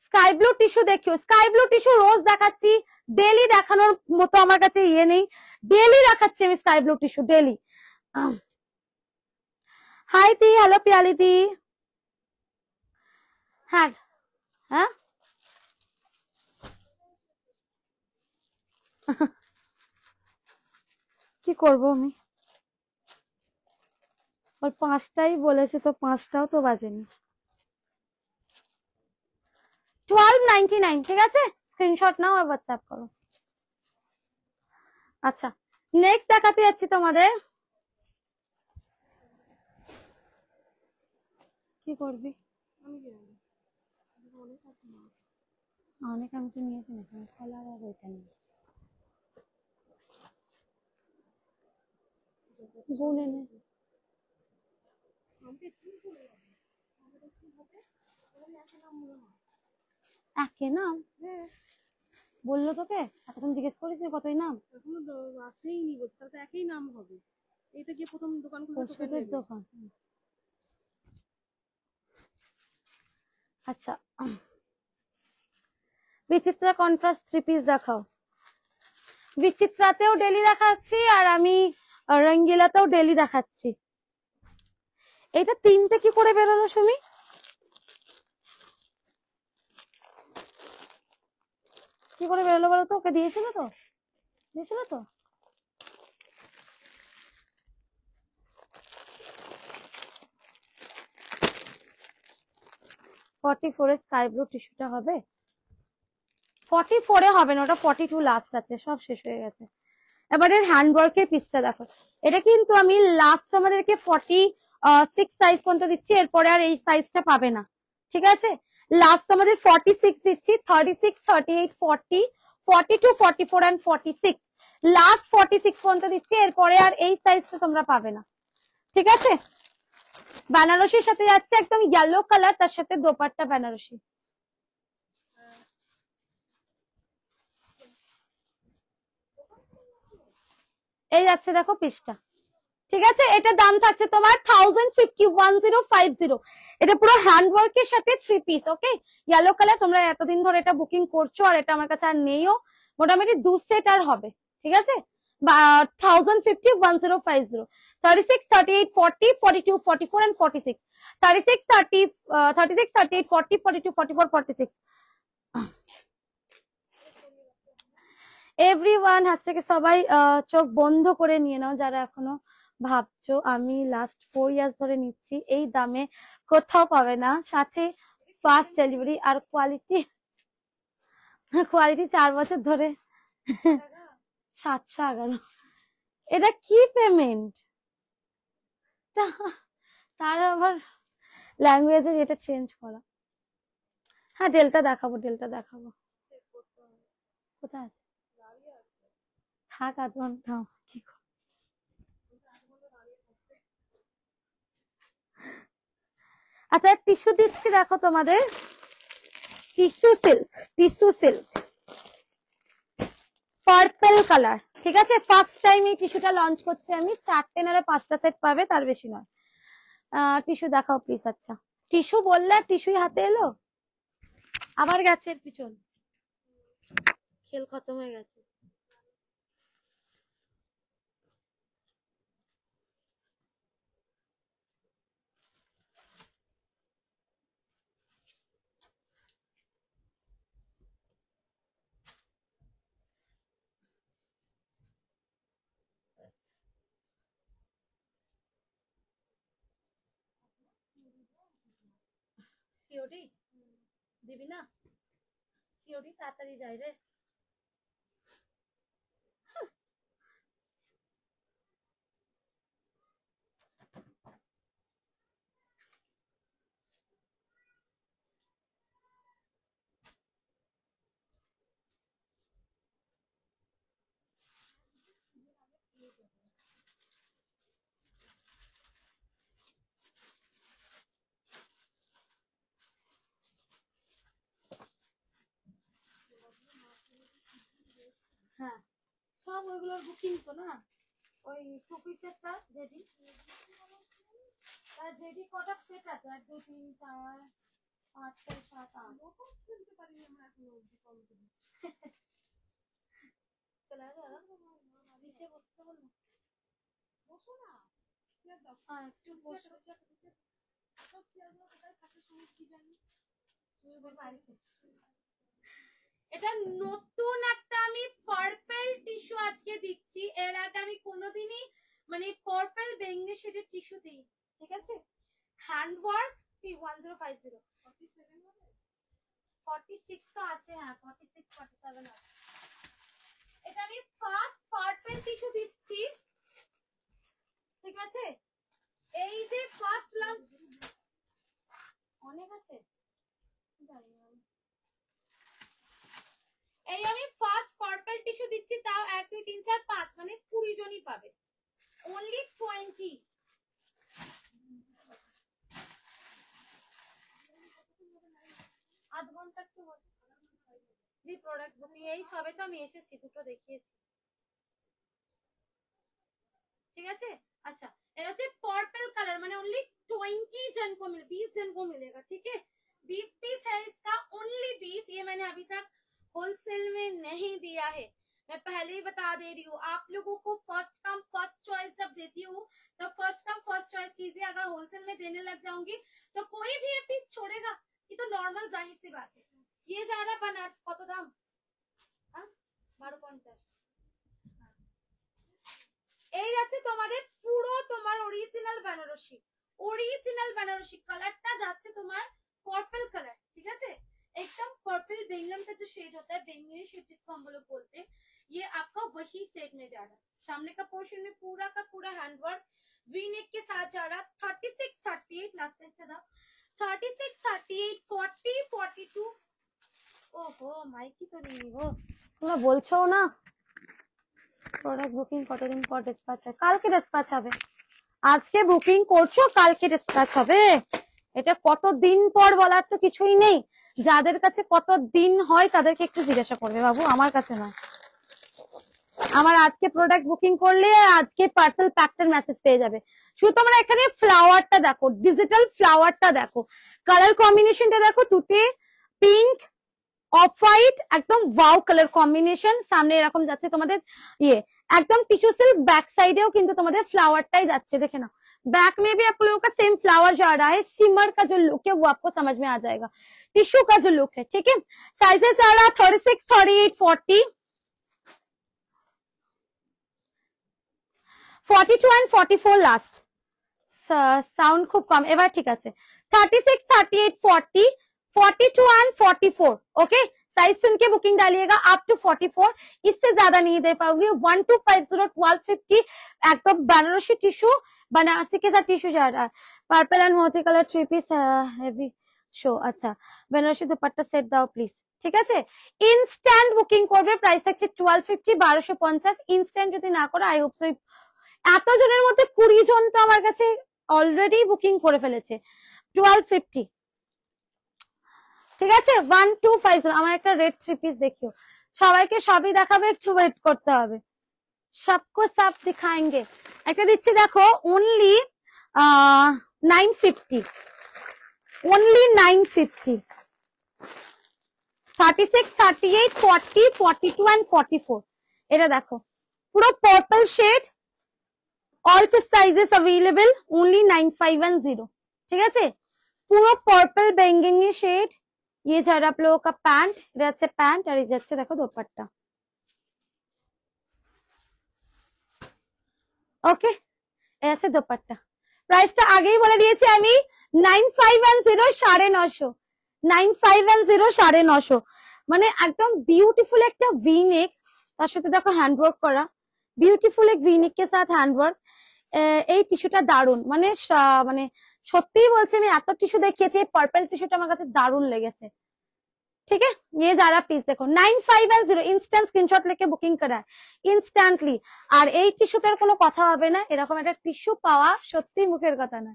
Sky blue tissue দেখিও, স্কাই ব্লু টিস্যু রোজ দেখাচ্ছি, ডেলি দেখানোর মতো আমার কাছে ইয়ে নেই, ডেলি দেখাচ্ছি আমি স্কাই ব্লু টিস্যু ডেলি। হাই দি, হ্যালো পিয়ালি দি। হ্যাঁ হ্যাঁ কি করবো আমি, ওর 5টাই বলেছে তো 5টাও তো বাজেনি। 1299, ঠিক আছে, স্ক্রিনশট নাও আর হোয়াটসঅ্যাপ করো। আচ্ছা নেক্সট দেখাতে যাচ্ছি তোমাদের, কি করবি অনেক, আমি তো নিয়েছি না কলার আর ওইটা নিয়ে গুনে নে। একে নাম বললো তোকে, এতক্ষণ জিজ্ঞেস করিস কতই নাম, এখনো আসেইনি বলছে, তাহলে তো একই নাম হবে। এই তো গিয়ে প্রথম দোকান খুলে ওষুধের দোকান। আচ্ছা বিচিত্রা কন্ট্রাস্ট 3 পিস দেখাও। বিচিত্রাতেও ডেলি দেখাচ্ছি আর আমি রঙ্গিলাতেও ডেলি দেখাচ্ছি। এটা 3টে কি করে বেরোলো সুমি, কি করে বেরোলো বলো তো, ওকে দিয়েছিল তো, দিয়েছিল তো। স্কাই ব্লু টিস্যুটা হবে 44 হবে না, ওটা 42 লাস্ট আছে, সব শেষ হয়ে গেছে। এবার এর হ্যান্ডওয়ার্কের পিসটা দেখো, এটা কিন্তু আমি লাস্ট আমাদেরকে 46 সাইজ পর্যন্ত দিচ্ছি, এরপরে আর এই সাইজটা পাবে না, ঠিক আছে। লাস্ট আমাদের 46 দিচ্ছি, 36, 38, 40, 42, 44 এন্ড 46, লাস্ট 46 পর্যন্ত দিচ্ছি, এরপরে আর এই সাইজটা তোমরা পাবে না, ঠিক আছে। বেনারসির সাথে যাচ্ছে একদম ইয়েলো কালার, তার সাথে দোপাট্টা বেনারসি। এই যাচ্ছে দেখো পিসটা, ঠিক আছে। এটা দাম থাকছে তোমার 1050, 1050। এটা পুরো হ্যান্ডওয়ার্কের সাথে 3 পিস, ওকে। ইয়েলো কালার, তোমরা এতদিন ধরে এটা বুকিং করছো আর এটা আমার কাছে আর নেইও, মোটামুটি 2 সেট আর হবে, ঠিক আছে। 1050, 1050, 36, 38, 40, 42, 44 and 46, 36, 30, 36, 38, 40, 42, 44, 46। এভরিওয়ান হ্যাশট্যাগে সবাই চোখ বন্ধ করে নিয়ে নাও যারা এখনো ভাবছো, আমি লাস্ট 4 ইয়ার্স ধরে নিচ্ছি, এই দামে কোথাও পাবে না, সাথে ফাস্ট ডেলিভারি আর কোয়ালিটি 4 বছর ধরে 711। এটা কি পেমেন্ট, তার আবার ল্যাঙ্গুয়েজের এটা চেঞ্জ করা। হ্যাঁ ডেলটা দেখাবো, ডেলটা দেখাবো, কোথায় থাক আধ ঘন্টা, কি আচ্ছা টিস্যু দিচ্ছি দেখো তোমাদের, টিস্যু সিল্ক পার্পল কালার, ঠিক আছে। ফার্স্ট টাইম এই টিস্যুটা লঞ্চ করছি আমি, 4টে নারে 5টা সেট পাবে, তার বেশি নয়। টিস্যু দেখাও প্লিজ। আচ্ছা, টিস্যু বললে টিস্যুই হাতে এলো, আবার গেছে এর পিছন, খেল খতম হয়ে গেছে। সিওডি দিবি না? সিওডি তাড়াতাড়ি যায় রে। হ্যাঁ, সব ওইগুলোর বুকিং তো না, ওই টু পিসেরটা রেডি। রেডি কটা সেট আছে? 1 2 3 4 5 6 7 8। শুনতে পারিনি আমরা এখনো অবধি কমপ্লিট। চলে আসো দাদা, নিচে বসতে বল না। বসো না, হ্যাঁ একটু বসো। সব চেয়ারগুলো কোথায় থাকে শুনি কি জানি, বাড়িতে। এটা নতুন একটা আমি পার্পল টিস্যু আজকে দিচ্ছি, এর আগে আমি কোনোদিনই মানে পার্পল বেঙ্গলি শেডের টিস্যু দিই, ঠিক আছে। হ্যান্ডওয়ার্ক P1050 46 তো আছে, হ্যাঁ 46 47 আছে। এটা আমি ফার্স্ট পার্পল টিস্যু দিচ্ছি, ঠিক আছে। এই যে ফার্স্ট লঞ্চ অনেক আছে, এই আমি ফার্স্ট পার্পল টিস্যু দিচ্ছি, তাও 1 2 3 4 5 মানে 20 জনই পাবে, only 20। আধ ঘন্টা একটু বসে দি প্রোডাক্ট বুকিং, এই সবে তো আমি এসেছি, দুটো দেখিয়েছি, ঠিক আছে। अच्छा, এটা হচ্ছে पर्पल कलर, মানে ओनली 20 जन को मिले, 20 जन को मिलेगा, ठीक है। 20 पीस है इसका, ओनली 20। ये मैंने अभी तक होलसेल में नहीं दिया है, मैं पहले ही बता दे रही हूँ। आप लोगों को फर्स्ट कम फर्स्ट चॉइस जब देती हूँ, तब फर्स्ट कम फर्स्ट चॉइस कीजिए। अगर होलसेल में देने लग जाऊंगी तो कोई भी ये पीस छोड़ेगा, ये तो नॉर्मल जाहिर सी बात है। ये जा रहा बनारस, कत दाम? 1250। এই আছে তোমাদের পুরো তোমার অরিজিনাল বেনারসি কালারটা যাচ্ছে তোমার पर्पल कलर, ठीक है। एकदम पर्पल बेंगन का जो शेड होता है, बेंगनी शेड जिसको हम लोग बोलते हैं, ये आपका वही शेड में जा रहा है। सामने का पोर्शन में पूरा का पूरा हैंडवर्क वी नेक के साथ जा रहा है। 36 38 लास्ट टेस्ट था, 36 38 40 42। ओहो माइक तो नहीं हो, তোমরা বলছো না প্রোডাক্ট বুকিং কতদিন পর ডিসপ্যাচ হয়? কালকে ডিসপ্যাচ হবে। আজকে বুকিং করছো, কালকে ডিসপ্যাচ হবে। এটা কতদিন পর বলার তো কিছুই নেই, যাদের কাছে কত দিন হয় তাদেরকে একটু জিজ্ঞাসা করবে বাবু, আমার কাছে নয়। আমার আজকে প্রোডাক্ট বুকিং করলে আজকে পার্সেল প্যাকটার মেসেজ পেয়ে যাবে। শুধু তোমরা এখানে ফ্লাওয়ারটা দেখো, ডিজিটাল ফ্লাওয়ারটা দেখো, কালার কম্বিনেশনটা দেখো, দুটি পিঙ্ক অফ হোয়াইট, একদম ওয়াও কালার কম্বিনেশন। সামনে এরকম যাচ্ছে তোমাদের ये एकदम टिश्यू सिल्क, बैक साइडेও কিন্তু তোমাদের फ्लावरটাই যাচ্ছে, দেখে নাও। बैक में भी आप लोगों का सेम फ्लावर जा रहा है, सिमर का जो लुक है वो आपको समझ में आ जाएगा, टिश्यू का जो लुक है, ठीक है। साइजेस आ रहा 36 38 40 42 and 44 लास्ट। साउंड খুব কম এবার, ঠিক আছে। 36 38 40 42 and 44, ओके। साइज सुन के बुकिंग डालिएगा अप टू 44, इससे ज्यादा नहीं दे पाऊंगी। 1250 1250 एकदम बनारसी टिश्यू, बनारसी के साथ टिश्यू जा रहा है। पर्पल एंड मोती कलर 3 पीस हैवी शो। अच्छा, बनारसी दुपट्टा सेट दाओ प्लिज, ঠিক আছে। ইনস্ট্যান্ট বুকিং করবে, প্রাইস থাকছে 1250 1250। ইনস্ট্যান্ট যদি না করে আই হোপ সো এত জনের মধ্যে 20 জন তো আমার কাছে অলরেডি বুকিং করে ফেলেছে। 1250, ঠিক ঠিক আছে 1250। আমার একটা রেড 3 পিস দেখিও, সবাইকে সবই দেখাবে, একটু ওয়েট করতে হবে, সবকো সব দিখাएंगे। একটা দিচ্ছি দেখো অনলি 950, অনলি 950, 36, 38, 40, 42 and 44। এটা দেখো পুরো purple shade, all sizes available, only 9510। ঠিক আছে পুরো পার্পল বেঙ্গনি শেড। ये जा रहा आप लोगों का पैंट, এটা হচ্ছে প্যান্ট, আর এই যাচ্ছে দেখো দোপাট্টা। ওকে এই আছে দোপাট্টা। প্রাইসটা আগেই বলে দিয়েছি আমি, 9510, 950, 9510, 950। মানে একদম বিউটিফুল একটা ভি নেক, তার সাথে দেখো হ্যান্ডওয়ার্ক করা, বিউটিফুল এক ভি নেক के साथ হ্যান্ডওয়ার্ক। এই টিস্যুটা দারুন, মানে মানে সত্যিই বলছি, আমি এত টিস্যু দেখিয়েছি, পার্পল টিস্যুটা আমার কাছে দারুন লেগেছে। ठीक है ये যারা পিস দেখো 9510, ইনস্ট্যান্ট স্ক্রিনশট लेके বুকিং করা ইনস্ট্যান্টলি। আর এই টিস্যুটার কোনো কথা হবে না, এরকম একটা টিস্যু পাওয়া সত্যি মুখের কথা না।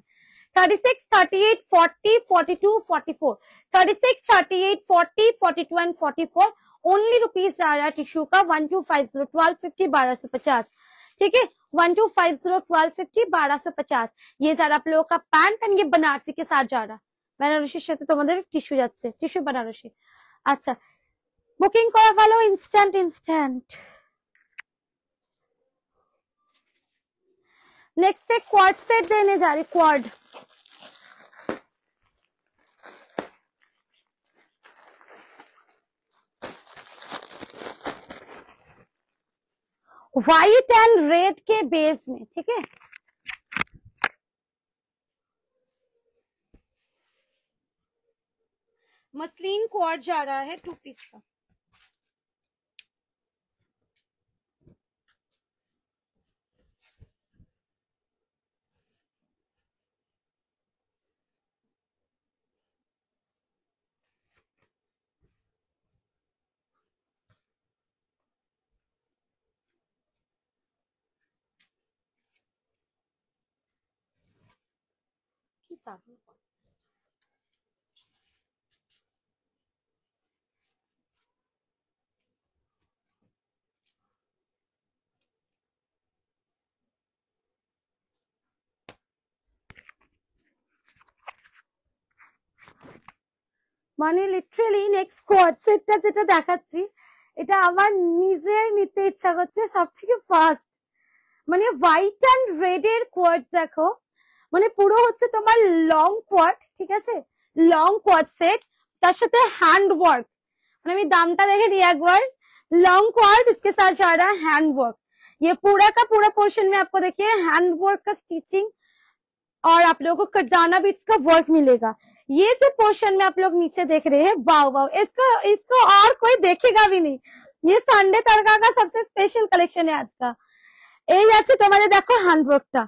36, 38, 40, 42, 44, 36, 38, 40, 42 and 44 ओनली रुपीज जा रहा है टिश्यू का 1250, 1250, 1250। ठीक है 1250, 1250, 1250। ये जा रहा आप लोगों का पैंट एंड ये बनारसी के साथ जा रहा, বেনারসির সাথে তোমাদের টিস্যু যাচ্ছে, টিস্যু বেনারসি। আচ্ছা বুকিং করা ভালো, ইনস্ট্যান্ট ইনস্ট্যান্ট। नेक्स्ट एक क्वाड सेट देने जा रही, क्वाड व्हाइट एंड रेड के बेस में। ठीक है मसलिन क्वाड जा रहा है 2 पीस का। মানে লিটারালি নেক্সট কোয়াড সেটটা যেটা দেখাচ্ছি, এটা আমার নিজের নিতে ইচ্ছা করছে সব থেকে ফার্স্ট। মানে হোয়াইট অ্যান্ড রেড এর কোয়াড দেখো, মানে পুরো হচ্ছে তোমার লং কোয়াড। ঠিক আছে লং কোয়াড সেট, তার সাথে হ্যান্ড ওয়ার্ক। মানে আমি দামটা দেখে দিই একবার, लॉन्ग क्वाड इसके साथ जा रहा है हैंड वर्क। ये पूरा का पूरा पोर्शन में आपको देखिए हैंड वर्क का स्टिचिंग और आप लोगों को कटाना बीट्स का वर्क मिलेगा। ये जो पोर्शन में आप लोग नीचे देख रहे हैं, वाव वाव, इसको और कोई देखेगा भी नहीं। ये संडे तड़का का सबसे स्पेशल कलेक्शन है आज का। এই আছে তোমাদের দেখো হ্যান্ডওয়ার্কটা,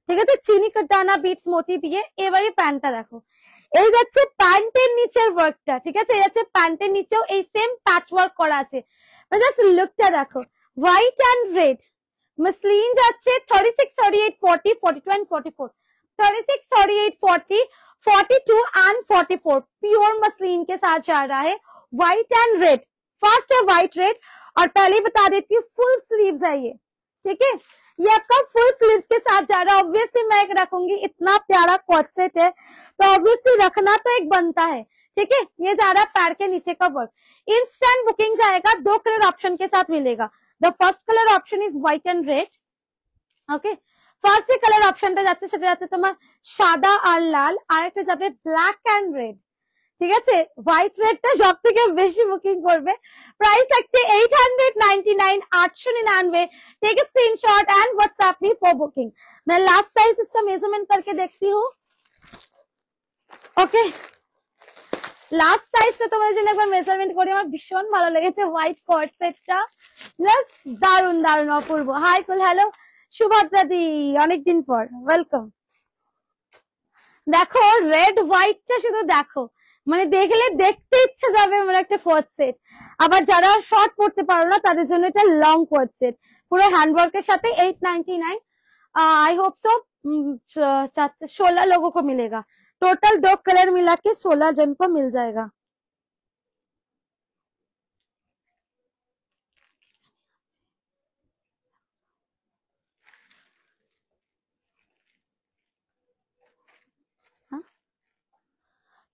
ঠিক আছে চিনি কাটানা বিটস মোটি দিয়ে। এবারে প্যান্টটা দেখো, এই যাচ্ছে প্যান্টের নিচের ওয়ার্কটা। ঠিক আছে এই যাচ্ছে প্যান্টের নিচেও এই সেম প্যাচ ওয়ার্ক করা আছে। জাস্ট লুকটা দেখো, হোয়াইট এন্ড রেড मसलिन যাচ্ছে 36, 38, 40, 42 and 44, 36, 38, 40, 42 and 44 प्योर मसलिन के साथ जा रहा है, व्हाइट एंड रेड। फर्स्ट है व्हाइट रेड, और पहले बता देती हूँ फुल स्लीव्स है ये। ठीक है ये आपका फुल स्लीव्स के साथ जा रहा है। ऑब्वियसली मैं एक रखूंगी, इतना प्यारा कॉट सेट है तो ऑब्वियसली रखना तो एक बनता है। ठीक है ये जा रहा है पैर के नीचे का वर्क। इंस्टेंट बुकिंग जाएगा, 2 कलर ऑप्शन के साथ मिलेगा। The first colour option is white and red. Okay first colour অপশনটা যাচ্ছে সেটা যাচ্ছে তোমার সাদা আর লাল, আর একটা যাবে ব্ল্যাক এন্ড রেড। ঠিক আছে হোয়াইট রেডটা সব থেকে বেশি বুকিং করবে। प्राइस থাকছে 899, 899। Take a screenshot and WhatsApp me for booking. मैं लास्ट साइज इसका मेजरमेंट करके देखती हूँ। ओके লাস্ট সাইজটা তোমাদের জন্য একবার মেজারমেন্ট করি। আমার ভীষণ ভালো লেগেছে হোয়াইট কট সেটটা, জাস্ট দারুন দারুন অপূর্ব। হাই কুল হ্যালো সুভদ্রা দি, অনেকদিন পর ওয়েলকাম। দেখো রেড হোয়াইটটা শুধু দেখো, মানে দেখলে দেখতে ইচ্ছা যাবে এমন একটা কোট সেট। আবার যারা শর্ট পড়তে পারো না তাদের জন্য এটা লং কোট সেট, পুরো হ্যান্ডওয়ার্কের সাথে 899। आई होप सो 16 लोगों को मिलेगा, टोटल 2 कलर मिला के 16 जन को मिल जाएगा।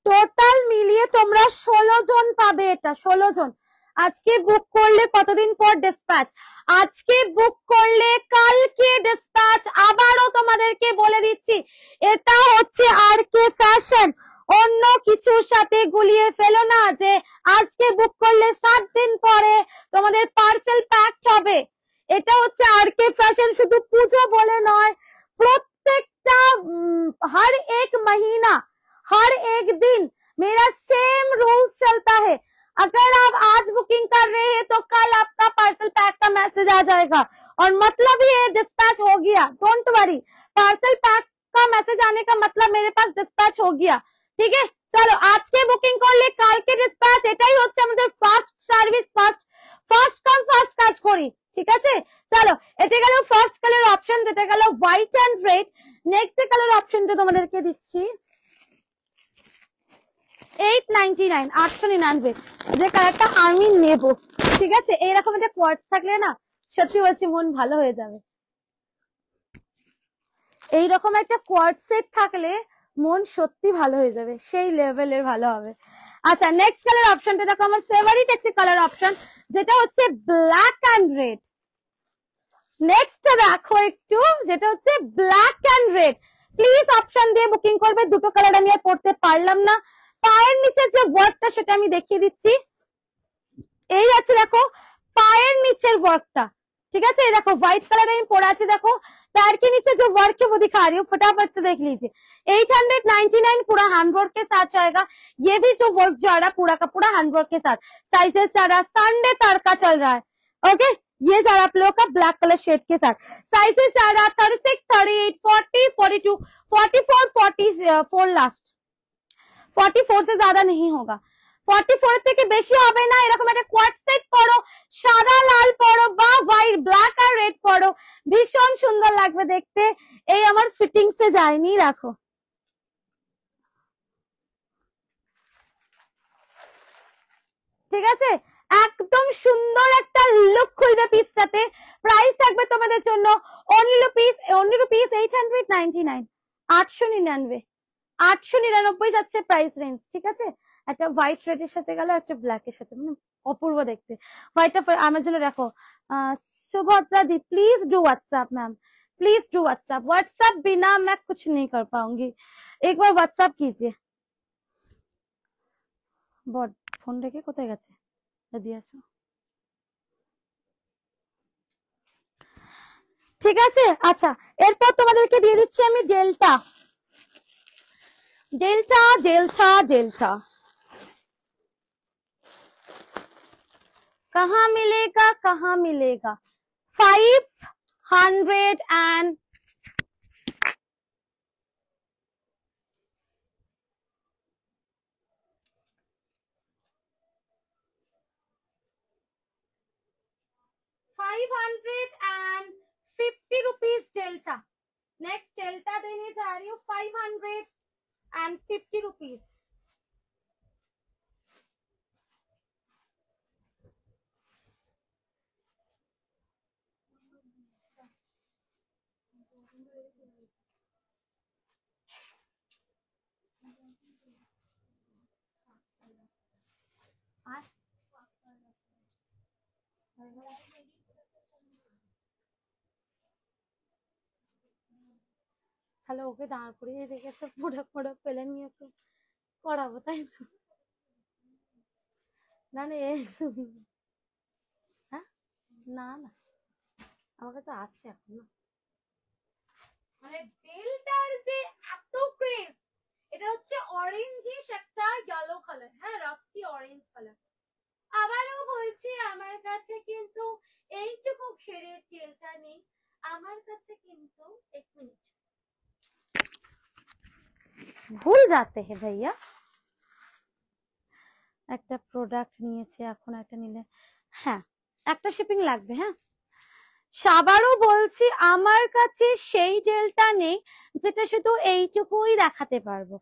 টোটাল মিলিয়ে তোমরা 16 জন পাবে, এটা 16 জন। আজকে বুক করলে কতদিন পর ডিসপ্যাচ, আজকে বুক করলে কালকে ডিসপ্যাচ। আবারও তোমাদেরকে বলে দিচ্ছি, এটা হচ্ছে RK ফ্যাশন, অন্য কিছুর সাথে গুলিয়ে ফেলো না যে আজকে বুক করলে 7 দিন পরে তোমাদের পার্সেল প্যাকড হবে। এটা হচ্ছে RK ফ্যাশন, শুধু পুজো বলে নয়, प्रत्येकटा हर एक महीना हर एक दिन मेरा सेम रूल्स चलता है। अगर आप आज बुकिंग कर रहे हैं तो कल आपका पार्सल पैक का मैसेज आ जाएगा, और मतलब ये डिस्पैच हो गया, डोंट वरी। पार्सल पैक का मैसेज आने का मतलब मेरे पास डिस्पैच हो गया, ठीक है। चलो आज के बुकिंग कर ले कल के डिस्पैच, এটাই হচ্ছে আমাদের first service, first come first কাজ করি, ঠিক আছে। চলো এটা গেল ফার্স্ট কালার অপশন, যেটা গেল white and red. Next colour অপশনটা তোমাদেরকে দিচ্ছি 899, 899, যে কালারটা আমি নেব, ঠিক আছে। এইরকম একটা কোয়ার্টস থাকলে না সত্যি বলছি মন ভালো হয়ে যাবে। এইরকম একটা কোয়ার্টস সেট থাকলে মন সত্যি ভালো হয়ে যাবে, সেই লেভেলের ভালো হবে। আচ্ছা নেক্সট কালার অপশনটা দেখো, আমার ফেভারিট একটা কালার অপশন, যেটা হচ্ছে ব্ল্যাক এন্ড রেড। নেক্সট দেখো একটু, যেটা হচ্ছে black and red. Please option দিয়ে বুকিং করবে, দুটো কালার আমি আর পড়তে পারলাম না। পায়ের নিচে যে ওয়ার্কটা সেটা আমি দেখিয়ে দিচ্ছি, এই আছে দেখো পায়ের নিচের ওয়ার্কটা, ঠিক আছে। দেখো व्हाइट कलर में पड़ा আছে, देखो पैर के नीचे जो वर्क है वो दिखा रही हूँ, फटाफट से देख लीजिए। 899 पूरा हैंडवर्क के साथ जाएगा, ये भी जो वर्क जा रहा है पूरा का पूरा हैंडवर्क के साथ। साइजेस जा रहा है संडे तड़का चल रहा है, ओके। ये जा रहा है आप लोगों का ब्लैक कलर शेड के साथ। साइजेस जा रहा है 36, 38, 40, 42, 44, 44 लास्ट, 44 से ज्यादा नहीं होगा, 44 থেকে বেশি হবে না। এরকম একটা কোয়ার্ট সেট পরো, সাদা লাল পরো বা হোয়াইট ব্ল্যাক আর রেড পরো, ভীষণ সুন্দর লাগবে দেখতে। এই আমার ফিটিংসে যায়নি, রাখো। ঠিক আছে, একদম সুন্দর একটা লুক খুলবে পিসটাতে। প্রাইস থাকবে তোমাদের জন্য অনলি রুপিস 899, 899, 899 যাচ্ছে প্রাইস রেঞ্জ, ঠিক আছে। একটা হোয়াইট রেড এর সাথে গেল, একটা ব্ল্যাক এর সাথে, মানে অপূর্ব দেখতে। হোয়াইটটা আমার জন্য রাখো। सुभद्रा दी please do WhatsApp ma'am, please do WhatsApp, WhatsApp बिना मैं कुछ नहीं कर पाऊंगी, एक बार व्हाट्सएप कीजिए। বট ফোন রেখে কোথায় গেছে, দিয়ে আসো, ঠিক আছে। আচ্ছা এরপর তোমাদেরকে দিয়ে দিচ্ছি আমি ডেল্টা, डेल्टा डेल्टा डेल्टा कहाँ मिलेगा, कहाँ मिलेगा। 500 and 550 rupees delta. Next delta देने जा रही हूँ 550 रुपीज। তাহলে ওকে দাঁড় করিয়ে রেখে তো প্রোডাক্ট ফেলে নিয়ে তো করাবো, তাই তো? না না হ্যাঁ, না না আমার কাছে আছে এখন না। মানে ডেল্টার যে এত ক্রেজ, এটা হচ্ছে অরেঞ্জিশ একটা ইয়েলো কালার, হ্যাঁ রাস্টি অরেঞ্জ কালার। আবারও বলছি আমার কাছে কিন্তু এইটুকু ঘেরে ডেল্টা নেই, আমার কাছে কিন্তু এক মিনিট ভুল যাতে হে ভাইয়া। একটা প্রোডাক্ট নিয়েছে, এখন একটা নিলে হ্যাঁ একটা শিপিং লাগবে। হ্যাঁ আবারও বলছি আমার কাছে সেই ডেলটা নেই যেটা শুধু এইটুকুই দেখাতে পারবো,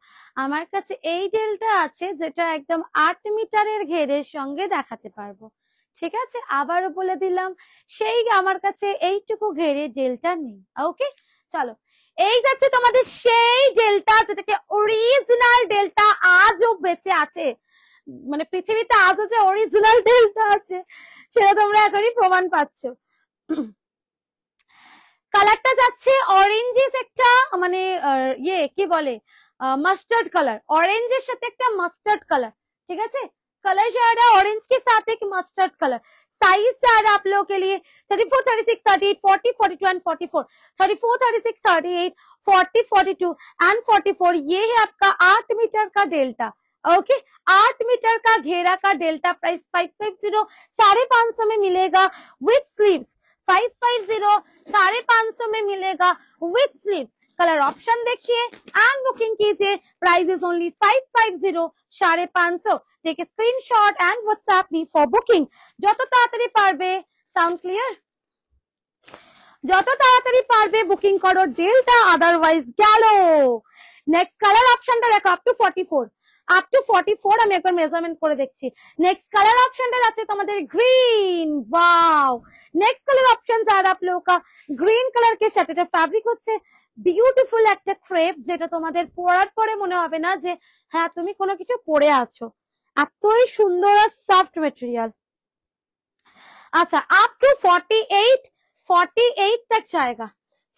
আমার কাছে এই ডেলটা আছে যেটা একদম 8 মিটারের ঘেরের সঙ্গে দেখাতে পারবো, ঠিক আছে। আবারও বলে দিলাম সেই আমার কাছে এইটুকু ঘেরে ডেলটা নেই, ওকে। চলো এই যাচ্ছে তোমাদের সেই ডেল্টা যেটাকে অরিজিনাল ডেল্টা আজও বেঁচে আছে, মানে পৃথিবীতে আজও যে অরিজিনাল ডেল্টা আছে সেটা তোমরা এখনই প্রমাণ পাচ্ছ। কালারটা যাচ্ছে অরেঞ্জেস একটা, মানে ইয়ে কি বলে, मस्टर्ड कलर, ऑरेंजेर साथे एक मस्टर्ड कलर, ठीक है। कलर जा रहा है ऑरेंज के साथ एक मस्टर्ड कलर। साइज जा रहा है आप लोगों के लिए 34, 36, 38, 40, 42 एंड 44, 34, 36, 38, 40, 42 एंड 44। ये है आपका 8 मीटर का डेल्टा। ओके, 8 मीटर का घेरा का डेल्टा प्राइस 550 550 में मिलेगा विथ स्लीव्स। 550 550 में मिलेगा विथ स्लीव्स। कलर ऑप्शन देखिए एंड बुकिंग कीजिए। Price is only 550 550। Take a screenshot and WhatsApp me for booking. যত তাড়াতাড়ি পারবে, সাউন্ড ক্লিয়ার, যত তাড়াতাড়ি পারবে বুকিং করো ডেল্টা, আদারওয়াইজ গেল। নেক্সট কালার অপশনটা দেখো, আপ টু 44, আপ টু 44 আমি একবার মেজারমেন্ট করে দেখছি। নেক্সট কালার অপশনটা আছে তোমাদের green. Wow, next colour option আর आप लोगों का গ্রিন কালার के সাথে এটা ফ্যাব্রিক হচ্ছে বিউটিফুল একটা ক্রেপ, যেটা তোমাদের পরার পরে মনে হবে না যে হ্যাঁ তুমি কোনো কিছু পরে আছো, এতই সুন্দর আর সফট মেটেরিয়াল। আচ্ছা, আপ টু 48 तक जाएगा।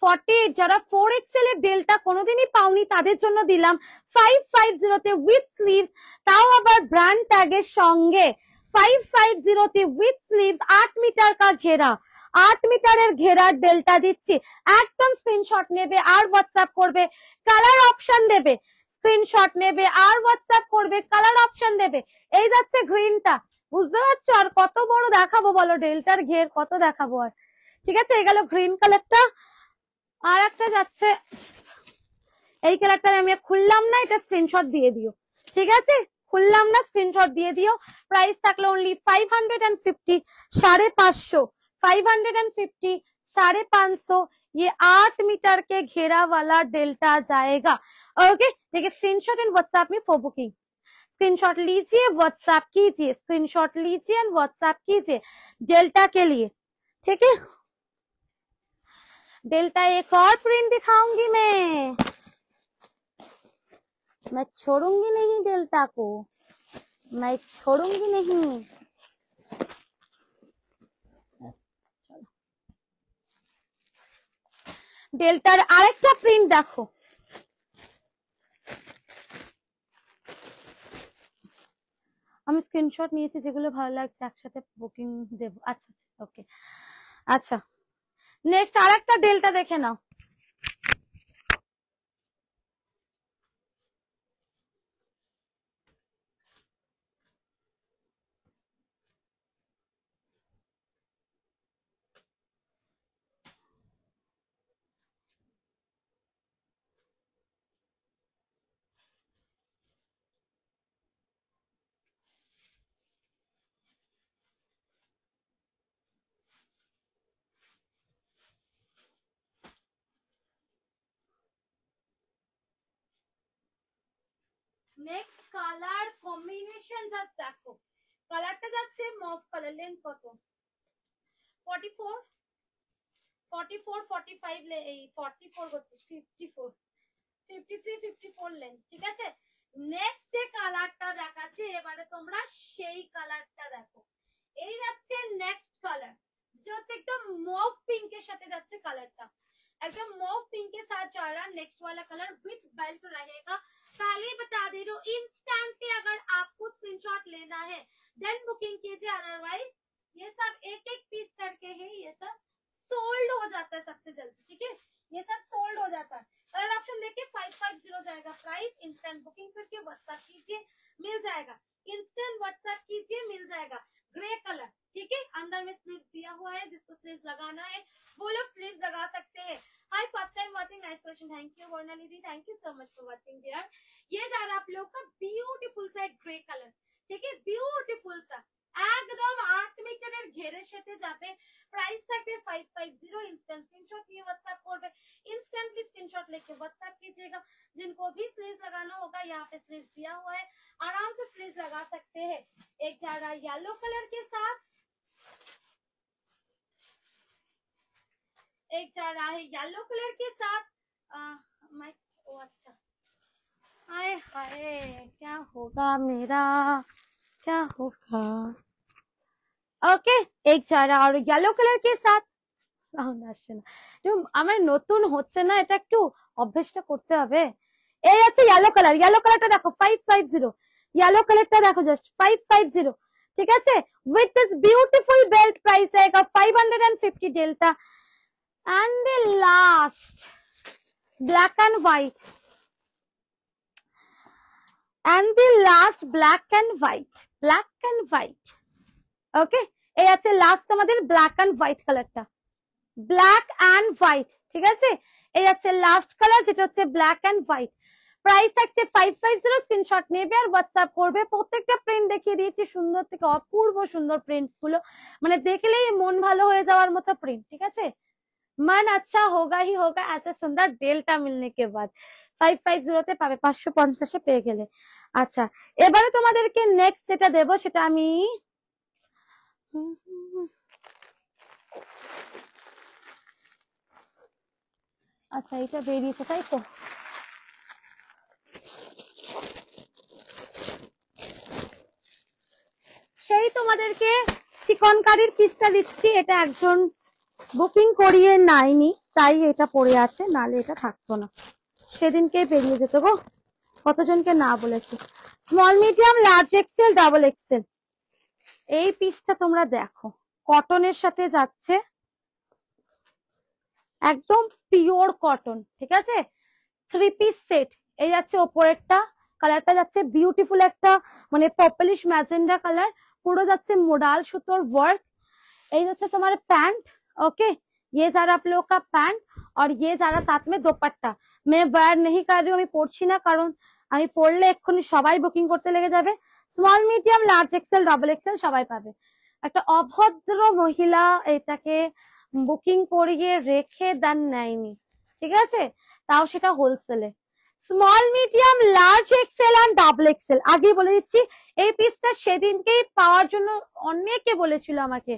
48 যারা 4XL এর ডেল্টা কোনোদিনই পাওনি তাদের জন্য দিলাম 550 তে উইথ স্লিভস, তাও আবার ব্র্যান্ড ট্যাগের সঙ্গে। 550 তে উইথ স্লিভস, 8 মিটার का घेरा, 8 মিটারের ঘেরার ডেল্টা দিচ্ছি। একদম স্ক্রিনশট নেবে আর হোয়াটসঅ্যাপ করবে, কালার অপশন দেবে। স্ক্রিনশট নেবে আর হোয়াটসঅ্যাপ করবে, কালার অপশন দেবে। এই যাচ্ছে গ্রিনটা, বুঝতে পারছো? আর কত বড় দেখাবো বলো, ডেল্টার ঘের কত দেখাবো আর। ঠিক আছে, এই গেল গ্রিন কালারটা। আর একটা যাচ্ছে এই কালারটা, আমি খুললাম না, এটা স্ক্রিনশট দিয়ে দিও। ঠিক আছে, খুললাম না, স্ক্রিনশট দিয়ে দিও। প্রাইস থাকলো অনলি 550, 550, 550, 550। ये 8 मीटर के घेरा वाला डेल्टा जाएगा। ओके, देखिए स्क्रीनशॉट एंड व्हाट्सएप में फॉर बुकिंग। स्क्रीनशॉट लीजिए, व्हाट्सएप कीजिए, स्क्रीनशॉट लीजिए एंड व्हाट्सएप कीजिए डेल्टा के लिए। ठीक है, डेल्टा एक और प्रिंट दिखाऊंगी मैं छोड़ूंगी नहीं डेल्टा को, मैं छोड़ूंगी नहीं। डेल्टार আরেকটা প্রিন্ট দেখো, আমি স্ক্রিনশট নিয়েছি, যেগুলো ভালো লাগছে একসাথে বুকিং দেব। আচ্ছা ওকে, আচ্ছা নেক্সট আরেকটা ডেল্টা দেখে নাও। নেক্সট কালার কম্বিনেশন জাস্ট দেখো, কালারটা যাচ্ছে মফ কালার। লেন্থ কত? 44, 44, 45 এই 44 হচ্ছে 54, 53, 54 লেন্থ। ঠিক আছে, নেক্সট যে কালারটা দেখাচ্ছি এবারে তোমরা সেই কালারটা দেখো। এই যাচ্ছে নেক্সট কালার, যেটা হচ্ছে একদম মফ পিঙ্কের সাথে যাচ্ছে কালারটা, एकदम मॉव पिंक के साथ जा रहा। नेक्स्ट वाला कलर विथ बेल्ट रहेगा। पहले बता दे रही हूँ, इंस्टेंटली अगर आपको स्क्रीनशॉट लेना है देन बुकिंग कीजिए, अदरवाइज ये सब एक एक पीस करके है, ये सब सोल्ड हो जाता है सबसे जल्दी। ठीक है, ये सब सोल्ड हो जाता है। कलर ऑप्शन लेके 550 जाएगा प्राइस। इंस्टेंट बुकिंग करके व्हाट्सएप कीजिए, मिल जाएगा। इंस्टेंट व्हाट्सएप कीजिए, मिल जाएगा। ग्रे कलर, ठीक है, अंदर में स्लीव्स दिया हुआ है, जिसको स्लीव्स लगाना है वो लोग स्लीव्स लगा सकते हैं। Hi, first time watching, nice question, thank you Varnali दी, thank you so much for watching dear. ये जा रहा आप लोग का ब्यूटीफुल सा ग्रे कलर। ठीक है, ब्यूटीफुल सा একদম 8 মিটারের ঘেরের সাথে যাবে। প্রাইস থাকবে 550। इंस्टेंट स्क्रीनशॉट लिए व्हाट्सएप করবে, इंस्टेंटली स्क्रीनशॉट लेके व्हाट्सएप कीजिएगा। जिनको भी स्लीव्स लगाना होगा यहाँ पे स्लीव्स दिया हुआ है, आराम से स्लीव्स लगा सकते हैं। एक जा रहा है येलो कलर के साथ, एक जा रहा है येलो कलर के साथ, माइक ओ अच्छा आए हाय क्या होगा मेरा क्या होगा ओके एक जा रहा और येलो कलर के साथ সাউন্ড আসছে না আমার নতুন হচ্ছে না এটা একটু অভ্যেসটা করতে হবে এই আছে ইয়েলো কালারটা দেখো 550 ইয়েলো কালারটা দেখো জাস্ট 550 ঠিক আছে with this beautiful belt price আएगा 550 डेल्टा and the last black and white and the last black and white okay এই আছে লাস্ট আমাদের ব্ল্যাক এন্ড হোয়াইট কালারটা ব্ল্যাক এন্ড হোয়াইট ঠিক আছে এই আছে লাস্ট কালার যেটা হচ্ছে ব্ল্যাক এন্ড হোয়াইট প্রাইস থাকছে 550 স্ক্রিনশট নেবে আর হোয়াটসঅ্যাপ করবে প্রত্যেকটা প্রিন্ট দেখিয়ে দিয়েছি সুন্দর থেকে অপূর্ব সুন্দর প্রিন্টস গুলো মানে দেখলেই মন ভালো হয়ে যাওয়ার মতো প্রিন্ট ঠিক আছে मन अच्छा होगा ही होगा ऐसे सुंदर डेल्टा मिलने के बाद 550 তে পাবে 550 এ পেয়ে গেলে আচ্ছা এবারে তোমাদেরকে নেক্সট যেটা দেব সেটা আমি আচ্ছা এটা বেরিয়েছে তাই তো সেই তোমাদেরকে চিকনকারির পিসটা দিচ্ছি এটা একজন বুকিং করিয়ে নাইনি তাই এটা পড়ে আছে নালে এটা থাকতো না সেদিনকে বেরিয়ে যেত গো কতজনকে না বলেছি small medium large XL double XL এই পিসটা তোমরা দেখো কটনের সাথে যাচ্ছে একদম পিওর কটন ঠিক আছে 3 পিস সেট এই যাচ্ছে ওপরেরটা কালারটা যাচ্ছে বিউটিফুল একটা মানে পার্পলিশ ম্যাজেন্ডা কালার পুরো যাচ্ছে মোডাল সুতোর ওয়ার্ক এই যাচ্ছে তোমার প্যান্ট ओके ये सारा आप लोग का पैंट और ये सारा साथ में दुपट्टा मैं वेयर नहीं कर रही हूँ আমি পড়ছি না কারণ আমি পড়লে এক্ষুনি সবাই বুকিং করতে লেগে যাবে small medium large XL double XL সবাই পাবে একটা অভদ্র মহিলা এটাকে বুকিং করিয়ে রেখে দেন নেয়নি ঠিক আছে তাও সেটা হোলসেলে small medium large XL and double XL আগে বলে দিচ্ছি এই পিসটা সেদিনকেই পাওয়ার জন্য অনেকে বলেছিল আমাকে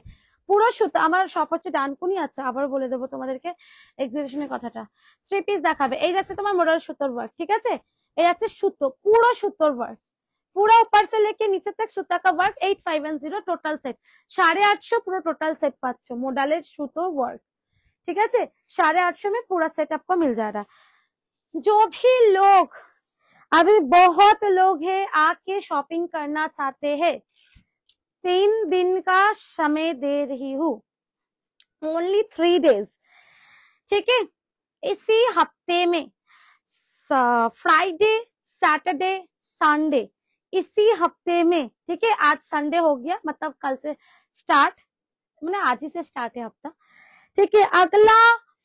পুরো সুতো আমার সব হচ্ছে ডানকুনি আছে আবার বলে দেবো তোমাদেরকে এক্সিবিশনের কথাটা 3 পিস দেখাবে এই যাচ্ছে তোমার মোডাল সুতোর ওয়ার্ক ঠিক আছে এই যাচ্ছে সুতো পুরো সুতোর ওয়ার্ক पूरा ऊपर से लेके नीचे तक सूता का वर्क 8510 टोटल सेट 850 पूरा टोटल सेट पाচ্ছ মোডালের সুতোর ওয়ার্ক ঠিক আছে 850 में पूरा सेट आपको मिल जा रहा है जो भी लोग अभी बहुत लोग हैं आके शॉपिंग करना चाहते हैं 3 दिन का समय दे रही हूँ ओनली 3 डेज ठीक है इसी हफ्ते में फ्राइडे सैटरडे संडे इसी हफ्ते में ठीक है आज संडे हो गया मतलब कल से स्टार्ट मैंने आज ही से स्टार्ट है हफ्ता ठीक है अगला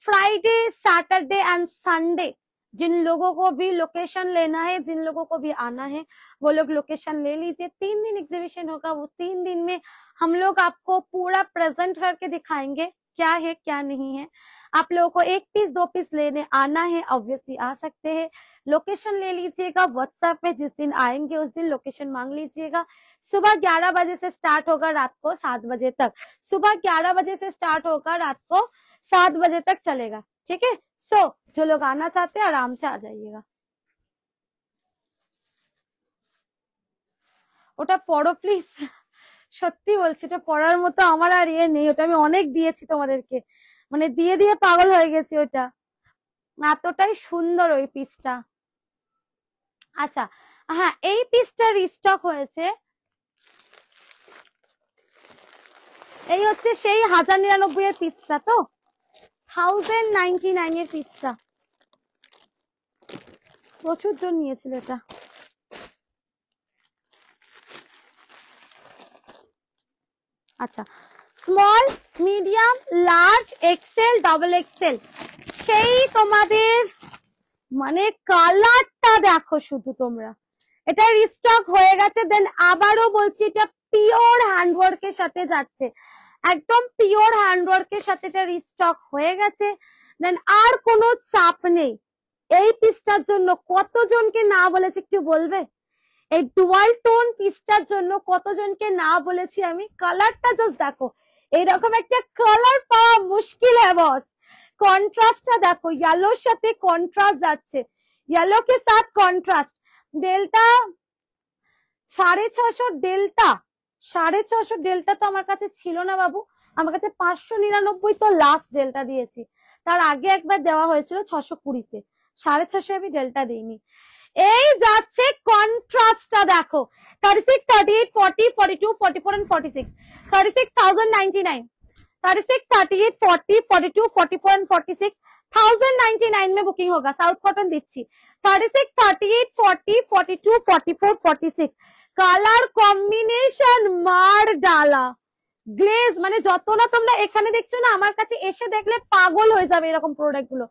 फ्राइडे सैटरडे एंड संडे जिन लोगों को भी लोकेशन लेना है जिन लोगों को भी आना है वो लोग लोकेशन ले लीजिए 3 दिन एग्जीबिशन होगा वो 3 दिन में हम लोग आपको पूरा प्रेजेंट करके दिखाएंगे क्या है क्या नहीं है आप लोगों को 1 पीस 2 पीस लेने आना है ऑब्वियसली आ सकते हैं लोकेशन ले लीजिएगा व्हाट्सएप में जिस दिन आएंगे उस दिन लोकेशन मांग लीजिएगा सुबह 11 बजे से स्टार्ट होगा रात को 7 बजे तक सुबह 11 बजे से स्टार्ट होगा रात को 7 बजे तक चलेगा ठीक है सो जो लोग आना चाहते हैं आराम से आ जाइएगा ওটা পড়ো প্লিজ সত্যি বলছি এটা পড়ার মতো আমার আর ইয়ে নেই ওটা আমি অনেক দিয়েছি তোমাদেরকে মানে দিয়ে দিয়ে পাগল হয়ে গেছি ওটা এতটাই সুন্দর ওই পিসটা আচ্ছা হ্যাঁ এই পিসটা রিস্টক হয়েছে এই হচ্ছে সেই 1099 এর পিসটা তো 1099 এর পিসটা প্রচুর জন নিয়েছিল এটা আচ্ছা small medium large XL double XL সেই তোমাদের মানে কালারটা দেখো শুধু তোমরা এটা রিস্টক হয়ে গেছে দেন আবারও বলছি এটা পিওর হ্যান্ডওয়ার্কের সাথে যাচ্ছে একদম পিওর হ্যান্ডওয়ার্কের সাথে এটা রিস্টক হয়ে গেছে দেন আর কোনো চাপ নেই এই পিসটার জন্য কতজনকে না বলেছি একটু বলবে এই ডুয়াল টোন পিসটার জন্য কতজনকে না বলেছি আমি কালারটা জাস্ট দেখো এইরকম একটা কালার পাওয়া মুশকিল है বস কন্ট্রাস্টটা দেখো, ইয়েলোর সাথে কন্ট্রাস্ট যাচ্ছে, ইয়েলো কে সাথ কন্ট্রাস্ট। ডেল্টা 650 ডেল্টা, 650 ডেল্টা তো আমার কাছে ছিল না বাবু, আমার কাছে 599 তো লাস্ট ডেল্টা দিয়েছি, তার আগে একবার দেওয়া হয়েছিল 620-তে, 650 আমি ডেল্টা দিইনি। এই যাচ্ছে কন্ট্রাস্টটা দেখো, 36, 38, 40, 42, 44 and 46, 36,099, 36, 38, 40, 42, 44 and 46, 1099 में बुकिंग होगा। साउथ कॉटन दिच्छी 36, 38, 40, 42, 44, 46, কালার কম্বিনেশন মার ডালা, গ্লেজ মানে যত না তোমরা এখানে দেখছো না, আমার কাছে এসে দেখলে পাগল হয়ে যাবে এরকম প্রোডাক্ট গুলো।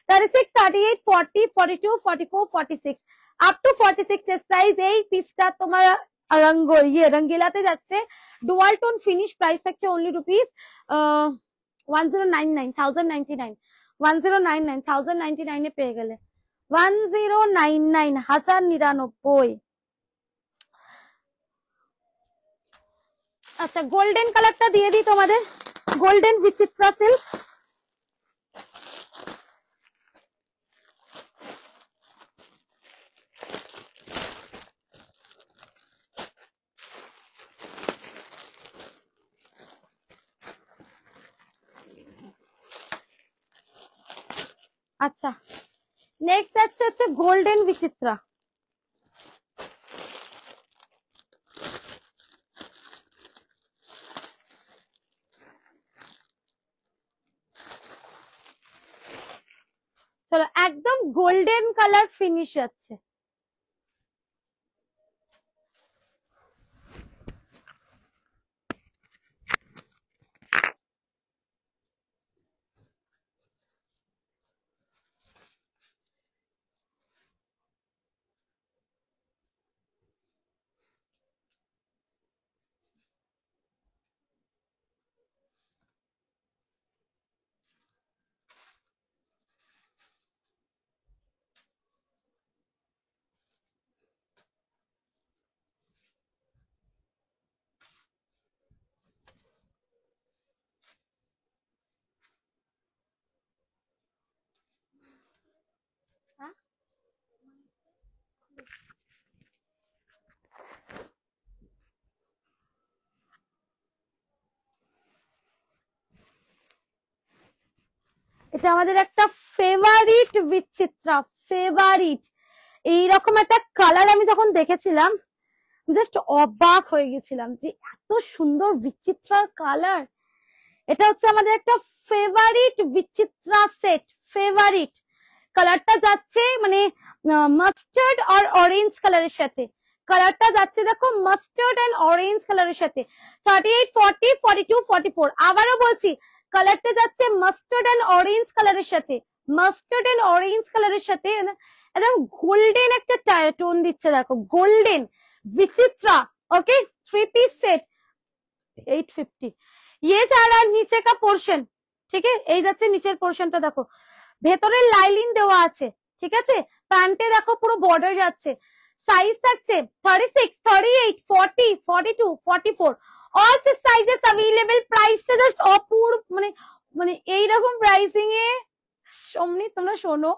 36, 38, 40, 42, 44, 46 আপ টু 46 এর সাইজ। এই পিসটা তোমার রঙ্গিলাতে যাচ্ছে, ডুয়াল টোন ফিনিশ, প্রাইস থাকছে অনলি রুপিস 1099, 1099, 1099, 1099 এ পেয়ে গেলে 1099, 1099। আচ্ছা গোল্ডেন কালারটা দিয়ে দিই তোমাদের, গোল্ডেন বিচিত্রা সিল্ক। আচ্ছা নেক্সট হচ্ছে গোল্ডেন বিচিত্রা। চলো একদম গোল্ডেন কালার ফিনিশ আছে। এটা আমাদের একটা ফেভারিট বিচিত্রা, ফেভারিট। এইরকম একটা কালার আমি যখন দেখেছিলাম জাস্ট অবাক হয়ে গেছিলাম যে এত সুন্দর বিচিত্রার কালার। এটা হচ্ছে আমাদের একটা ফেভারিট বিচিত্রা সেট, ফেভারিট। কালারটা যাচ্ছে মানে মাস্টার্ড আর অরেঞ্জ কালারের সাথে, কালারটা যাচ্ছে দেখো মাস্টার্ড এন্ড অরেঞ্জ কালারের সাথে। 38, 40, 42, 44 আবারও বলছি কালারটা যাচ্ছে মাস্টার্ড এন্ড অরেঞ্জ কালারের সাথে, মাস্টার্ড এন্ড অরেঞ্জ কালারের সাথে একদম গোল্ডেন একটা টোন দিচ্ছে দেখো, golden Vichitra. Okay 3 piece set 850। ये जा रहा है नीचे का पोर्शन, ठीक है, এই যাচ্ছে নিচের পোরশনটা দেখো, ভেতরে লাইলিন দেওয়া আছে, ঠিক আছে, প্যান্টে দেখো পুরো বর্ডার যাচ্ছে। সাইজ থাকছে 36, 38, 40, 42, 44 অল সাইজেস अवेलेबल। প্রাইসটা জাস্ট অপূর্ব, মানে এইরকম প্রাইসিং এ অমনি তোমরা শোনো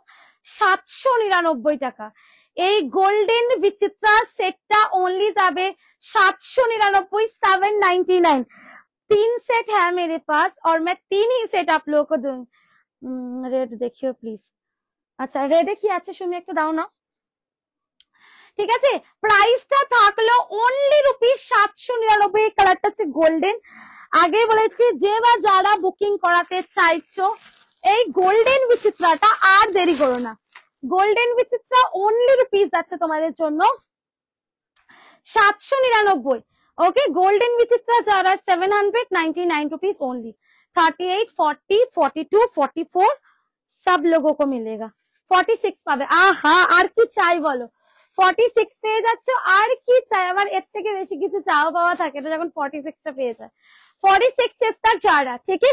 799 টাকা। এই গোল্ডেন বিচিত্রা সেটটা ओनली যাবে 799, 799। 3 सेट है मेरे पास और मैं 3 ही सेट आप लोगों को दूंगी। रेड देखियो प्लीज। আচ্ছা রেডে কি আছে সুমি একটু দাও না, ঠিক আছে। প্রাইসটা থাকলো অনলি রুপিস 799। কালারটা হচ্ছে গোল্ডেন। আগে বলেছি যে বা যারা বুকিং করাতে চাইছো এই গোল্ডেন বিচিত্রাটা আর দেরি করো না, গোল্ডেন বিচিত্রা অনলি রুপিস যাচ্ছে তোমাদের জন্য 799। ओके गोल्डन विचित्रा जा रहा है 799 रुपीज ओनली। 38, 40, 42, 44 सब लोगों को मिलेगा। 46 পাবে। আহা আর কি চাই বলো, 46 পেয়ে যাচ্ছ, আর কি চাই, আমার এর থেকে বেশি কিছু চাওয়া পাওয়া থাকে না যখন 46 টা পেয়ে যায়। 46 तक जा रहा, ठीक है।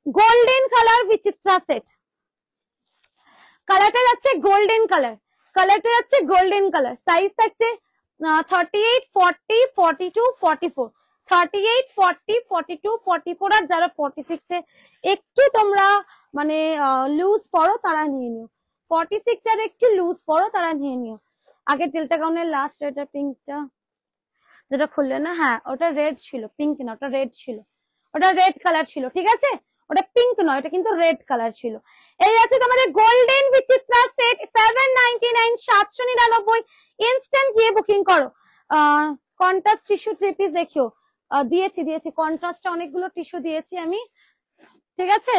গোল্ডেন কালার বিচিত্রা সেট, কালারটা যাচ্ছে গোল্ডেন কালার, কালারটা যাচ্ছে গোল্ডেন কালার। সাইজ থাকছে 38, 40, 42, 44 38, 40, 42, 44 আর যারা 46 এ একটু তোমরা মানে লুজ পড়ো তারা নিয়ে নিও, 46 আর একটু লুজ পড়ো তারা নিয়ে নিও। আগে ডেল্টা গাউনের লাস্ট এটা পিঙ্কটা যেটা খুললে না, হ্যাঁ ওটা রেড ছিল, পিঙ্ক না ওটা রেড ছিল, ওটা রেড কালার ছিল, ঠিক আছে ওটা পিঙ্ক নয়, ওটা কিন্তু রেড কালার ছিল। এই আছে তোমাদের গোল্ডেন বিচিত্রা সেট 799, 799, ইনস্ট্যান্ট গিয়ে বুকিং করো। কন্ট্রাস্ট টিস্যু 3 পিস দেখিও, দিয়েছি কন্ট্রাস্টে অনেকগুলো টিস্যু দিয়েছি আমি, ঠিক আছে।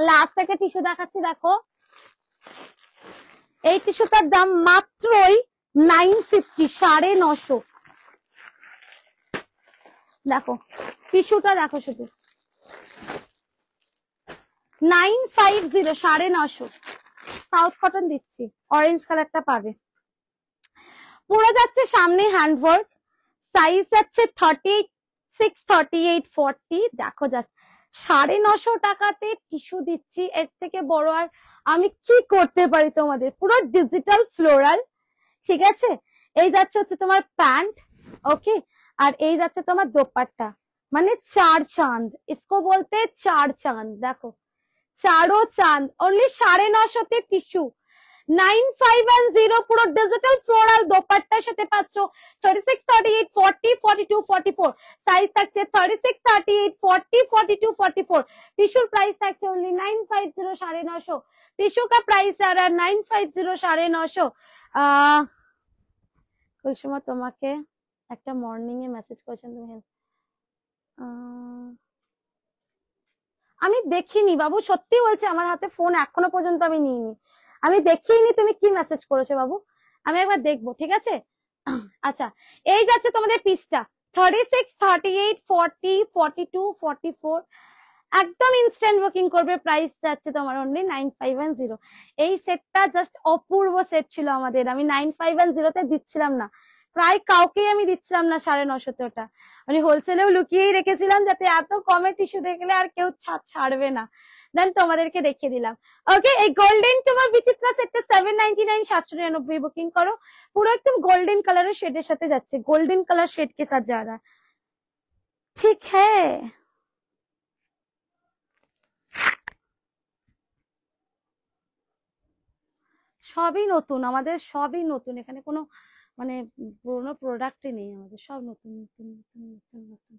লাস্ট থেকে টিস্যু দেখাচ্ছি, দেখো এই টিস্যুটার দাম মাত্রই 950, 950। দেখো টিস্যুটা দেখো শুধু 950, 950। সাউথ কটন দিচ্ছি, অরেঞ্জ কালারটা পাবে। পুরো যাচ্ছে সামনে হ্যান্ডওয়ার্ক, সাইজ যাচ্ছে 36, 38, 40। দেখো যাচ্ছে 950 টাকাতে টিস্যু দিচ্ছি, এর থেকে বড় আর আমি কি করতে পারি তোমাদের। পুরো ডিজিটাল ফ্লোরাল, ঠিক আছে। এই যাচ্ছে হচ্ছে তোমার প্যান্ট, ওকে, আর এই যাচ্ছে তোমার দোপাট্টা, মানে 4 চাঁদ, ইসকো বলতে 4 চাঁদ। দেখো 4 চাঁদ, অনলি 950 টিস্যু, 9510, পুরো ডিজিটাল ফ্লোরাল দোপাট্টার সাথে পাচ্ছ। 36, 38, 40, 42, 44 সাইজ থাকছে, 36, 38, 40, 42, 44। টিস্যুর প্রাইস থাকছে অনলি 950, 950। টিস্যू का प्राइस आ रहा है 950, 950। কুলসুমা তোমাকে একটা মর্নিং এ মেসেজ করেছেন তুমি, আমি দেখিনি বাবু, সত্যি বলছি আমার হাতে ফোন এখনো পর্যন্ত আমি নিইনি, আমি দেখিনি তুমি কি মেসেজ করেছো বাবু, আমি একবার দেখবো, ঠিক আছে। আচ্ছা এই যাচ্ছে তোমাদের পিসটা 36, 38, 40, 42, 44, একদম ইনস্ট্যান্ট বুকিং করবে। প্রাইস যাচ্ছে তোমার অনলি 9510। এই সেটটা জাস্ট অপূর্ব সেট ছিল আমাদের, আমি 9510 তে দিচ্ছিলাম না, প্রায় কাউকেই আমি দিচ্ছিলাম না 950 ওটা, আমি হোলসেলেও লুকিয়েই রেখেছিলাম যাতে এত কমে টিস্যু দেখলে আর কেউ ছাড়বে না। দেন তোমাদেরকে দেখিয়ে দিলাম। ওকে, এই গোল্ডেন তোমার বিচিত্রা সেটটা 799, 799 বুকিং করো। পুরো একদম গোল্ডেন কালারের শেডের সাথে যাচ্ছে, গোল্ডেন কালার শেড কে সাথ যা रहा, ঠিক হ্যাঁ। সবই নতুন আমাদের, সবই নতুন, এখানে কোনো মানে পুরোনো প্রোডাক্টই নেই আমাদের, সব নতুন নতুন নতুন নতুন নতুন।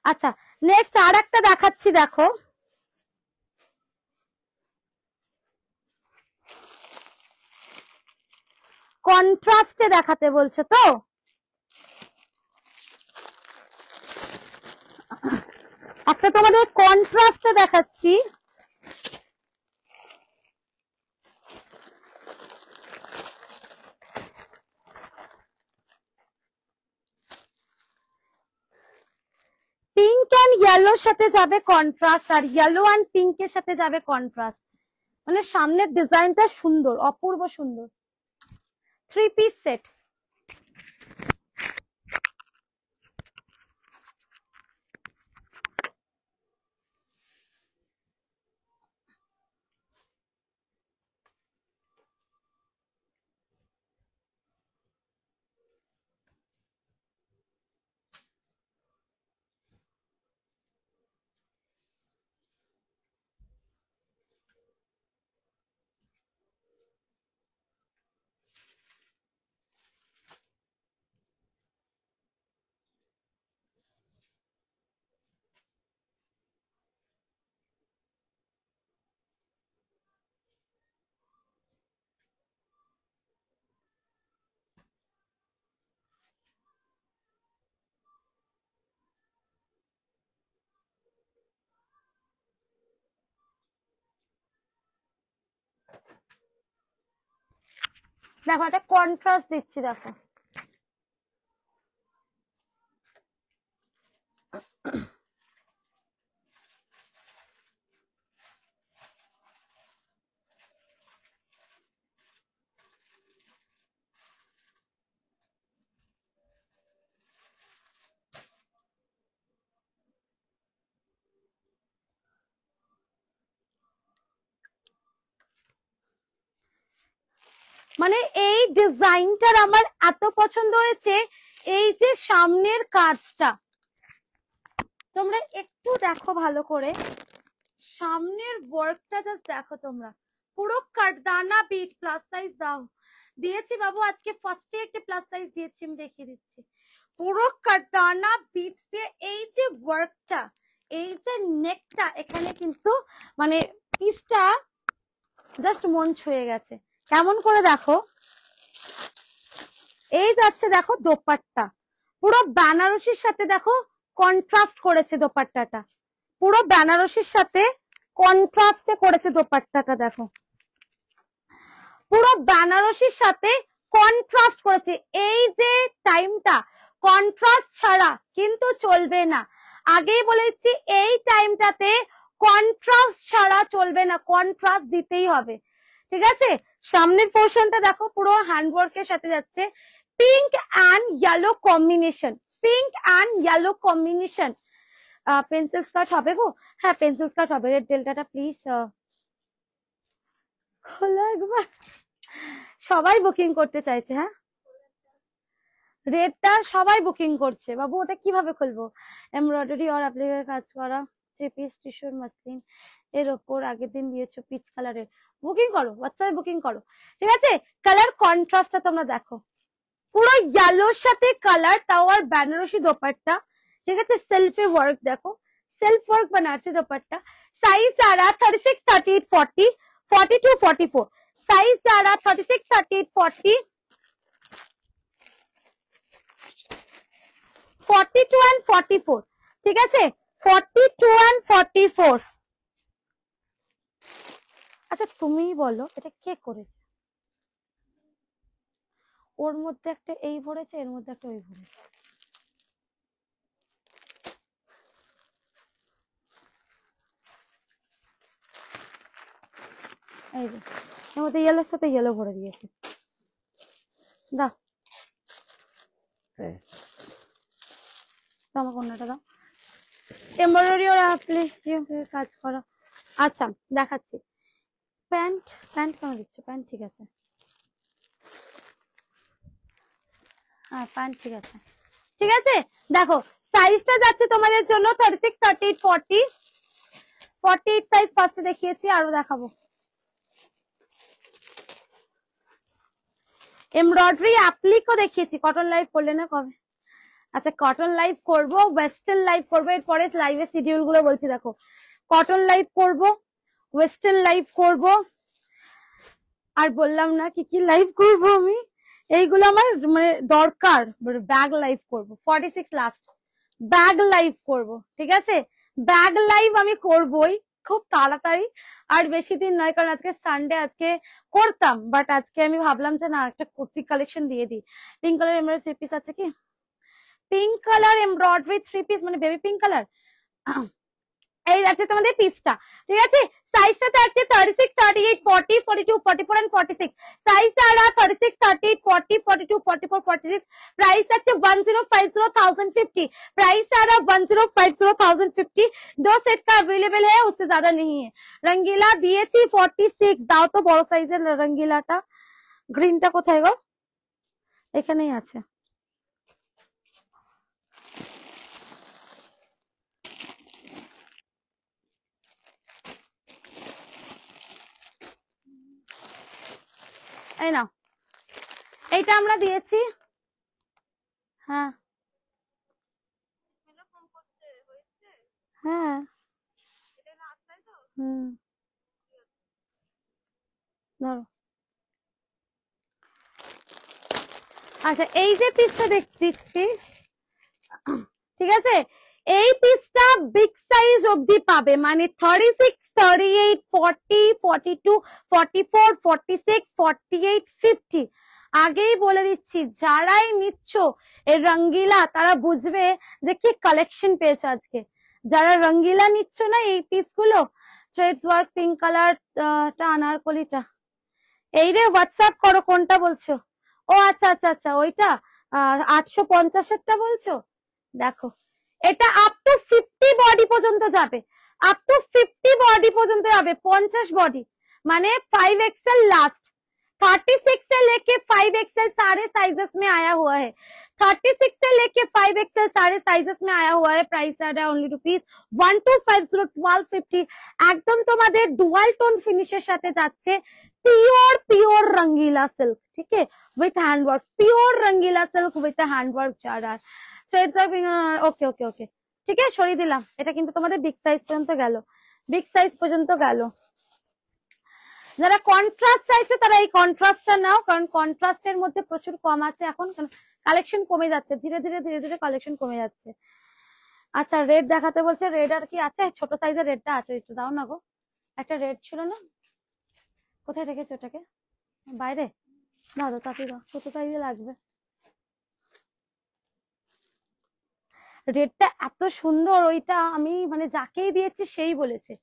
আচ্ছা নেক্সট আর একটা দেখাচ্ছি, দেখো কন্ট্রাস্টে দেখাতে বলছো তো, একটা তোমাদের কন্ট্রাস্টে দেখাচ্ছি, পিঙ্ক এন্ড ইয়েলোর সাথে যাবে কন্ট্রাস্ট, আর ইয়েলো এন্ড পিঙ্কের সাথে যাবে কন্ট্রাস্ট, মানে সামনের ডিজাইনটা সুন্দর, অপূর্ব সুন্দর। 3 পিস সেট, দেখো একটা কন্ট্রাস্ট দিচ্ছি, দেখো মানে এই ডিজাইনটার আমার এত পছন্দ হয়েছে, এই যে সামনের কাজটা তোমরা একটু দেখো ভালো করে, সামনের ওয়ার্কটা জাস্ট দেখো তোমরা, পুরো কাটদানা বিট প্লাস সাইজ দাও দিয়েছি বাবু, আজকে ফার্স্টে একটা প্লাস সাইজ দিয়েছি, আমি দেখিয়ে দিচ্ছি, পুরো কাটদানা বিটস দিয়ে এই যে ওয়ার্কটা, এই যে নেকটা, এখানে কিন্তু মানে পিসটা জাস্ট মন ছুঁয়ে গেছে। কেমন করে দেখো, এই যাচ্ছে দেখো দোপাট্টা, পুরো বেনারসির সাথে দেখো কন্ট্রাস্ট করেছে দোপাট্টাটা, পুরো বেনারসির সাথে কন্ট্রাস্টে করেছে দোপাট্টাটা, দেখো পুরো বেনারসির সাথে কন্ট্রাস্ট করেছে। এই যে টাইমটা কন্ট্রাস্ট ছাড়া কিন্তু চলবে না, আগেই বলেছি এই টাইমটাতে কন্ট্রাস্ট ছাড়া চলবে না, কন্ট্রাস্ট দিতেই হবে, ঠিক আছে। সামনের পোর্শনটা দেখো পুরো হ্যান্ডওয়ার্কের সাথে যাচ্ছে, pink and yellow combination, pink and yellow combination. Pencil skirt হবে গো? হ্যাঁ পেন্সিল স্কার্ট হবে। রেড ডেল্টাটা প্লিজ খোলো একবার, সবাই বুকিং করতে চাইছে। হ্যাঁ রেডটা সবাই বুকিং করছে বাবু, ওটা কিভাবে খুলবো? এমব্রয়ডারি আর অ্যাপ্লিকের কাজ করা 3 পিস টিস্যুর মাসলিন এর ওপর আগের দিন দিয়েছো পিচ কালারের, বুকিং করো হোয়াটসঅ্যাপে বুকিং করো, ঠিক আছে। কালার কন্ট্রাস্টটা তোমরা দেখো, পুরো ইয়েলোর সাথে কালার, তাও আর বেনারসি দোপাট্টা, ঠিক আছে। সেলফে ওয়ার্ক দেখো, self work Banarasi dupatta. Size যারা 36, 38, 40, 42, 44, সাইজ যারা 36, 38, 40, 42 and 44, ঠিক আছে 42 and 44। আচ্ছা তুমিই বলো এটা কে করেছে? ওর মধ্যে একটা এই ভরেছে, এর মধ্যে একটা ওই ভরেছে, এই যে এর মধ্যে ইয়েলোর সাথে ইয়েলো ভরে দিয়েছে, দাও আমার কন্যাটা দাও, এমব্রয়ডারি আর কাজ করা। আচ্ছা দেখাচ্ছি, প্যান্ট, প্যান্ট কেন দিচ্ছ? প্যান্ট ঠিক আছে, হ্যাঁ প্যান্ট ঠিক আছে, ঠিক আছে। দেখো সাইজটা যাচ্ছে তোমাদের জন্য 36, 38, 40, 48 সাইজ ফার্স্টে দেখিয়েছি, আরো দেখাবো। এমব্রয়ডারি অ্যাপ্লিকও দেখিয়েছি, কটন লাইভ করলে না কবে? আচ্ছা কটন লাইভ করব, ওয়েস্টার্ন লাইভ করবো, এরপরে লাইভের শিডিউল গুলো বলছি দেখো, কটন লাইভ করব, ওয়েস্টার্ন লাইভ করব, আর বললাম না কি কি লাইভ করব আমি, এইগুলো আমার মানে দরকার। ব্যাগ লাইভ করব 46 লাস্ট, ব্যাগ লাইভ করব, ঠিক আছে। ব্যাগ লাইভ আমি করবই খুব তাড়াতাড়ি, আর বেশি দিন নয়, কারণ আজকে সানডে, আজকে করতাম বাট আজকে আমি ভাবলাম যে না একটা কুর্তি কালেকশন দিয়ে দিই। পিঙ্ক কালার এমব্রয়ডারি 3 পিস আছে কি? পিঙ্ক কালার এমব্রয়ডারি 3 পিস মানে বেবি পিঙ্ক কালার, এই যাচ্ছে তোমাদের পিসটা, ঠিক আছে। সাইজটা থাকছে 36, 38, 40, 42, 44 and 46, সাইজ ছাড়া 36, 38, 40, 42, 44, 46, প্রাইস আছে 1050,050, प्राइस सारा 1050,050, 2 सेट का अवेलेबल है, उससे ज्यादा नहीं है। रंगीला दिएছি 46, দাও তো বড় সাইজের রঙ্গিলাটা, গ্রিনটা কোথায় গো? এখানেই আছে, এই নাও, এইটা আমরা দিয়েছি। হ্যাঁ হ্যাঁ ধরো। আচ্ছা এই যে পিসটা দিচ্ছি, ঠিক আছে, এই পিসটা বিগ সাইজ অবধি পাবে, মানে 36, 38, 40, 42, 44, 46, 48, 50। আগেই বলে দিচ্ছি যারাই নিচ্ছ এই রঙ্গিলা তারা বুঝবে যে কি কালেকশন পেয়েছে আজকে। যারা রঙ্গিলা নিচ্ছ না এই পিস গুলো, থ্রেডস ওয়ার্ক পিঙ্ক কালারটা, আনারকলিটা, এই রে হোয়াটসঅ্যাপ করো কোনটা বলছো? ও আচ্ছা আচ্ছা আচ্ছা ওইটা 850-এরটা বলছো, দেখো এটা আপ টু 50 বডি পর্যন্ত যাবে, আপ টু 50 বডি পর্যন্ত যাবে, 50 বডি মানে 5XL লাস্ট, 36 से लेके 5XL सारे साइजेस में आया हुआ है। 36 से लेके 5XL सारे साइजेस में आया हुआ है। प्राइस है ओनली ₹1250 1250। একদম তোমাদের ডুয়াল টোন ফিনিশের সাথে যাচ্ছে। পিওর রঙ্গিলা সিল্ক, ঠিক है, with handwork. Pure Rangeela silk with handwork जा रहा है। ওকে ওকে ওকে, ঠিক আছে, সরিয়ে দিলাম। এটা কিন্তু তোমাদের বিগ সাইজ পর্যন্ত গেল, বিগ সাইজ পর্যন্ত গেল। যারা কন্ট্রাস্ট চাইছে তারা এই কন্ট্রাস্টটা নাও, কারণ কন্ট্রাস্টের মধ্যে প্রচুর কম আছে এখন, কালেকশন কমে যাচ্ছে, ধীরে ধীরে কালেকশন কমে যাচ্ছে। আচ্ছা, রেড দেখাতে বলছে। রেড আর কি আছে? ছোট সাইজের রেডটা আছে, একটু দাও না গো। একটা রেড ছিল না, কোথায় রেখেছো ওটাকে? বাইরে দাও, দাও তাতে দাও, ছোট সাইজে লাগবে। রেডটা এত সুন্দর, ওইটা আমি মানে যাকেই দিয়েছি সেই বলেছে,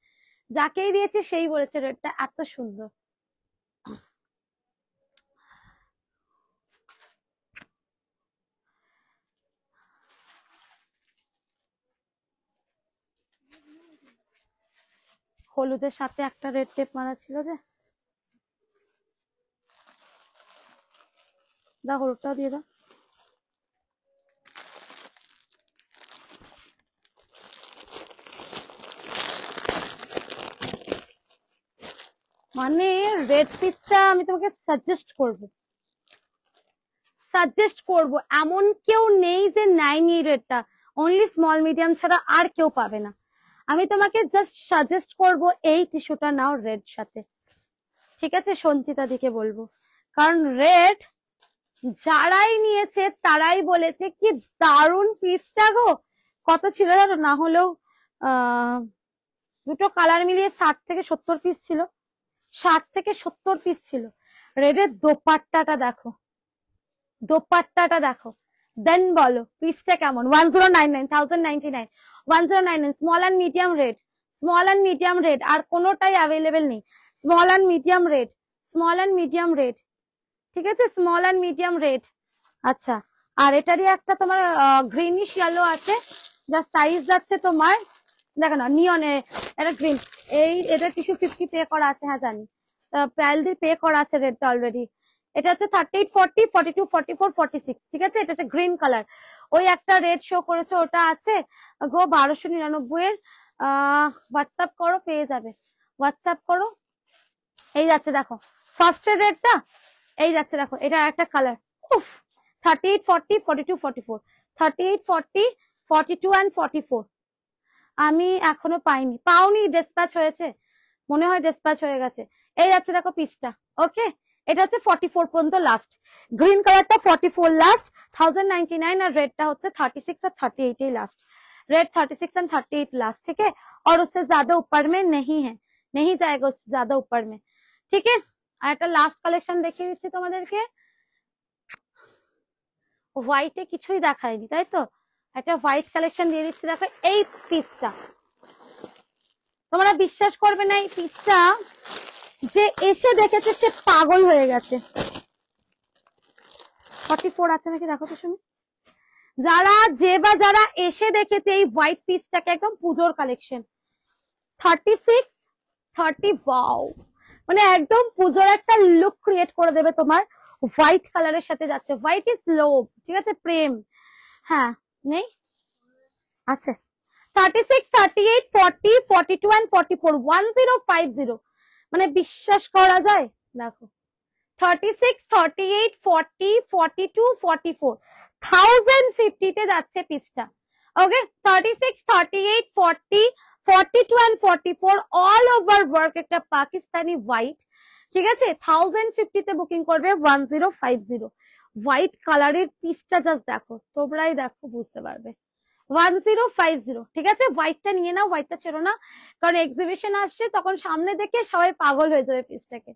যাকেই দিয়েছি সেই বলেছে রেডটা এত সুন্দর। হলুদের সাথে একটা রেড টেপ মারা ছিল যে, দাও হলুদটাও দিয়ে দাও। মানে রেড পিসটা আমি তোমাকে সাজেস্ট করব, এমন কেউ নেই যে নেয়নি রেডটা, অনলি স্মল মিডিয়াম ছাড়া আর কেউ পাবে না। আমি তোমাকে জাস্ট সাজেস্ট করব এই টিস্যুটা নাও রেড সাথে, ঠিক আছে? সঞ্চিতা দিকে বলবো, কারণ রেড যারাই নিয়েছে তারাই বলেছে কি দারুণ পিসটা গো। কত ছিল জানো? না হলেও দুটো কালার মিলিয়ে 60 থেকে 70 পিস ছিল, 60 থেকে 70 পিস ছিল। রেডের দোপাট্টাটা দেখো, দোপাট্টাটা দেখো, দেন বলো পিসটা কেমন। 1099 1099 1099। Small and medium red, small and medium red, আর কোনোটাই অ্যাভেলেবেল নেই। Small and medium red, small and medium red, ঠিক আছে, স্মল অ্যান্ড মিডিয়াম রেড। আচ্ছা, আর এটারই একটা তোমার গ্রিনিশ ইয়েলো আছে, যার সাইজ যাচ্ছে তোমার, দেখো না, নিয়নে এটা গ্রিন। এটা টিস্যু 50 পে করা আছে, হ্যাঁ জানি, প্যাল দিয়ে পে করা আছে রেডটা অলরেডি। এটা হচ্ছে 38 40 42 44 46, ঠিক আছে? এটা হচ্ছে গ্রিন কালার। ওই একটা রেড শো করেছে, ওটা আছে গো 1299 এর। হোয়াটসঅ্যাপ করো, পেয়ে যাবে, হোয়াটসঅ্যাপ করো। এই যাচ্ছে দেখো ফার্স্টের রেডটা, এই যাচ্ছে দেখো, এটা একটা কালার। উফ, 38 40 42 44, 38 40 42 and 44। আমি এখনো পাইনি, পাওনি? ডিসপ্যাচ হয়েছে মনে হয়, ডিসপ্যাচ হয়ে গেছে। এই যাচ্ছে দেখো পিসটা, ওকে? এটা হচ্ছে 44 পর্যন্ত লাস্ট, গ্রিন কালারটা 44 লাস্ট, 1099। আর रेडটা হচ্ছে 36 और 38 ही लास्ट। रेड 36 एंड 38 लास्ट, ठीक है? और उससे ज्यादा ऊपर में नहीं है, नहीं जाएगा उससे ज्यादा ऊपर में, ठीक है? আর একটা লাস্ট কালেকশন দেখিয়ে দিচ্ছি তোমাদেরকে। হোয়াইটে কিছুই দেখায়নি, তাই তো? একটা হোয়াইট কালেকশন দিয়ে দিচ্ছি, দেখো এই পিসটা। তোমরা বিশ্বাস করবে না, এই পিসটা যে এসে দেখেছে সে পাগল হয়ে গেছে। 44 আছে নাকি দেখো তো শুনি। যারা এসে দেখেছে এই হোয়াইট পিসটাকে, একদম পুজোর কালেকশন। 36 30, ওয়াও, মানে একদম পুজোর একটা লুক ক্রিয়েট করে দেবে তোমার। হোয়াইট কালারের সাথে যাচ্ছে, হোয়াইট ইজ লোভ, ঠিক আছে? প্রেম, হ্যাঁ, নেই আছে। 36 38 40 42 and 44, 1050, মানে বিশ্বাস করা যায়। দেখো 36 38 40 42 44, 1050 তে যাচ্ছে পিসটা, ওকে? 36 38 40 42 and 44 অল ওভার ওয়ার্ক, একটা পাকিস্তানি হোয়াইট, ঠিক আছে? 1050 তে বুকিং করবে, 1050। হোয়াইট কালারের পিসটা জাস্ট দেখো, তোমরাই দেখো, বুঝতে পারবে। 1050, ঠিক আছে? হোয়াইটটা নিয়ে নাও, হোয়াইটটা ছেড়ো না, কারণ এক্সিবিশন আসছে, তখন সামনে দেখে সবাই পাগল হয়ে যাবে পিসটাকে,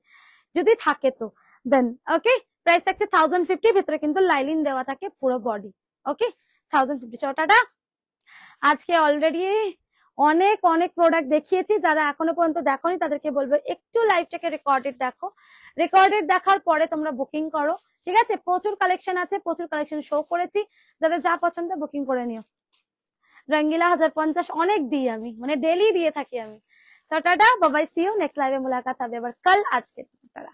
যদি থাকে তো। দেন ওকে, প্রাইস থাকছে 1050, ভিতরে কিন্তু লাইলিন দেওয়া থাকে পুরো বডি, ওকে? 1050। চটাটা আজকে অলরেডি অনেক অনেক প্রোডাক্ট দেখিয়েছি, যারা এখনো পর্যন্ত দেখোনি তাদেরকে বলবো একটু লাইভটাকে রেকর্ডেড দেখো, রেকর্ডেড দেখার পরে তোমরা বুকিং করো, ঠিক আছে? প্রচুর কালেকশন আছে, প্রচুর কালেকশন শো করেছি, যাদের যা পছন্দ বুকিং করে নিও। रंगीला 1050 অনেক দিই আমি, মানে ডেলি দিয়ে থাকি আমি। Tata, bye bye, see you next লাইভে। মুলাকাত হবে আবার কাল। আজকে টাটা।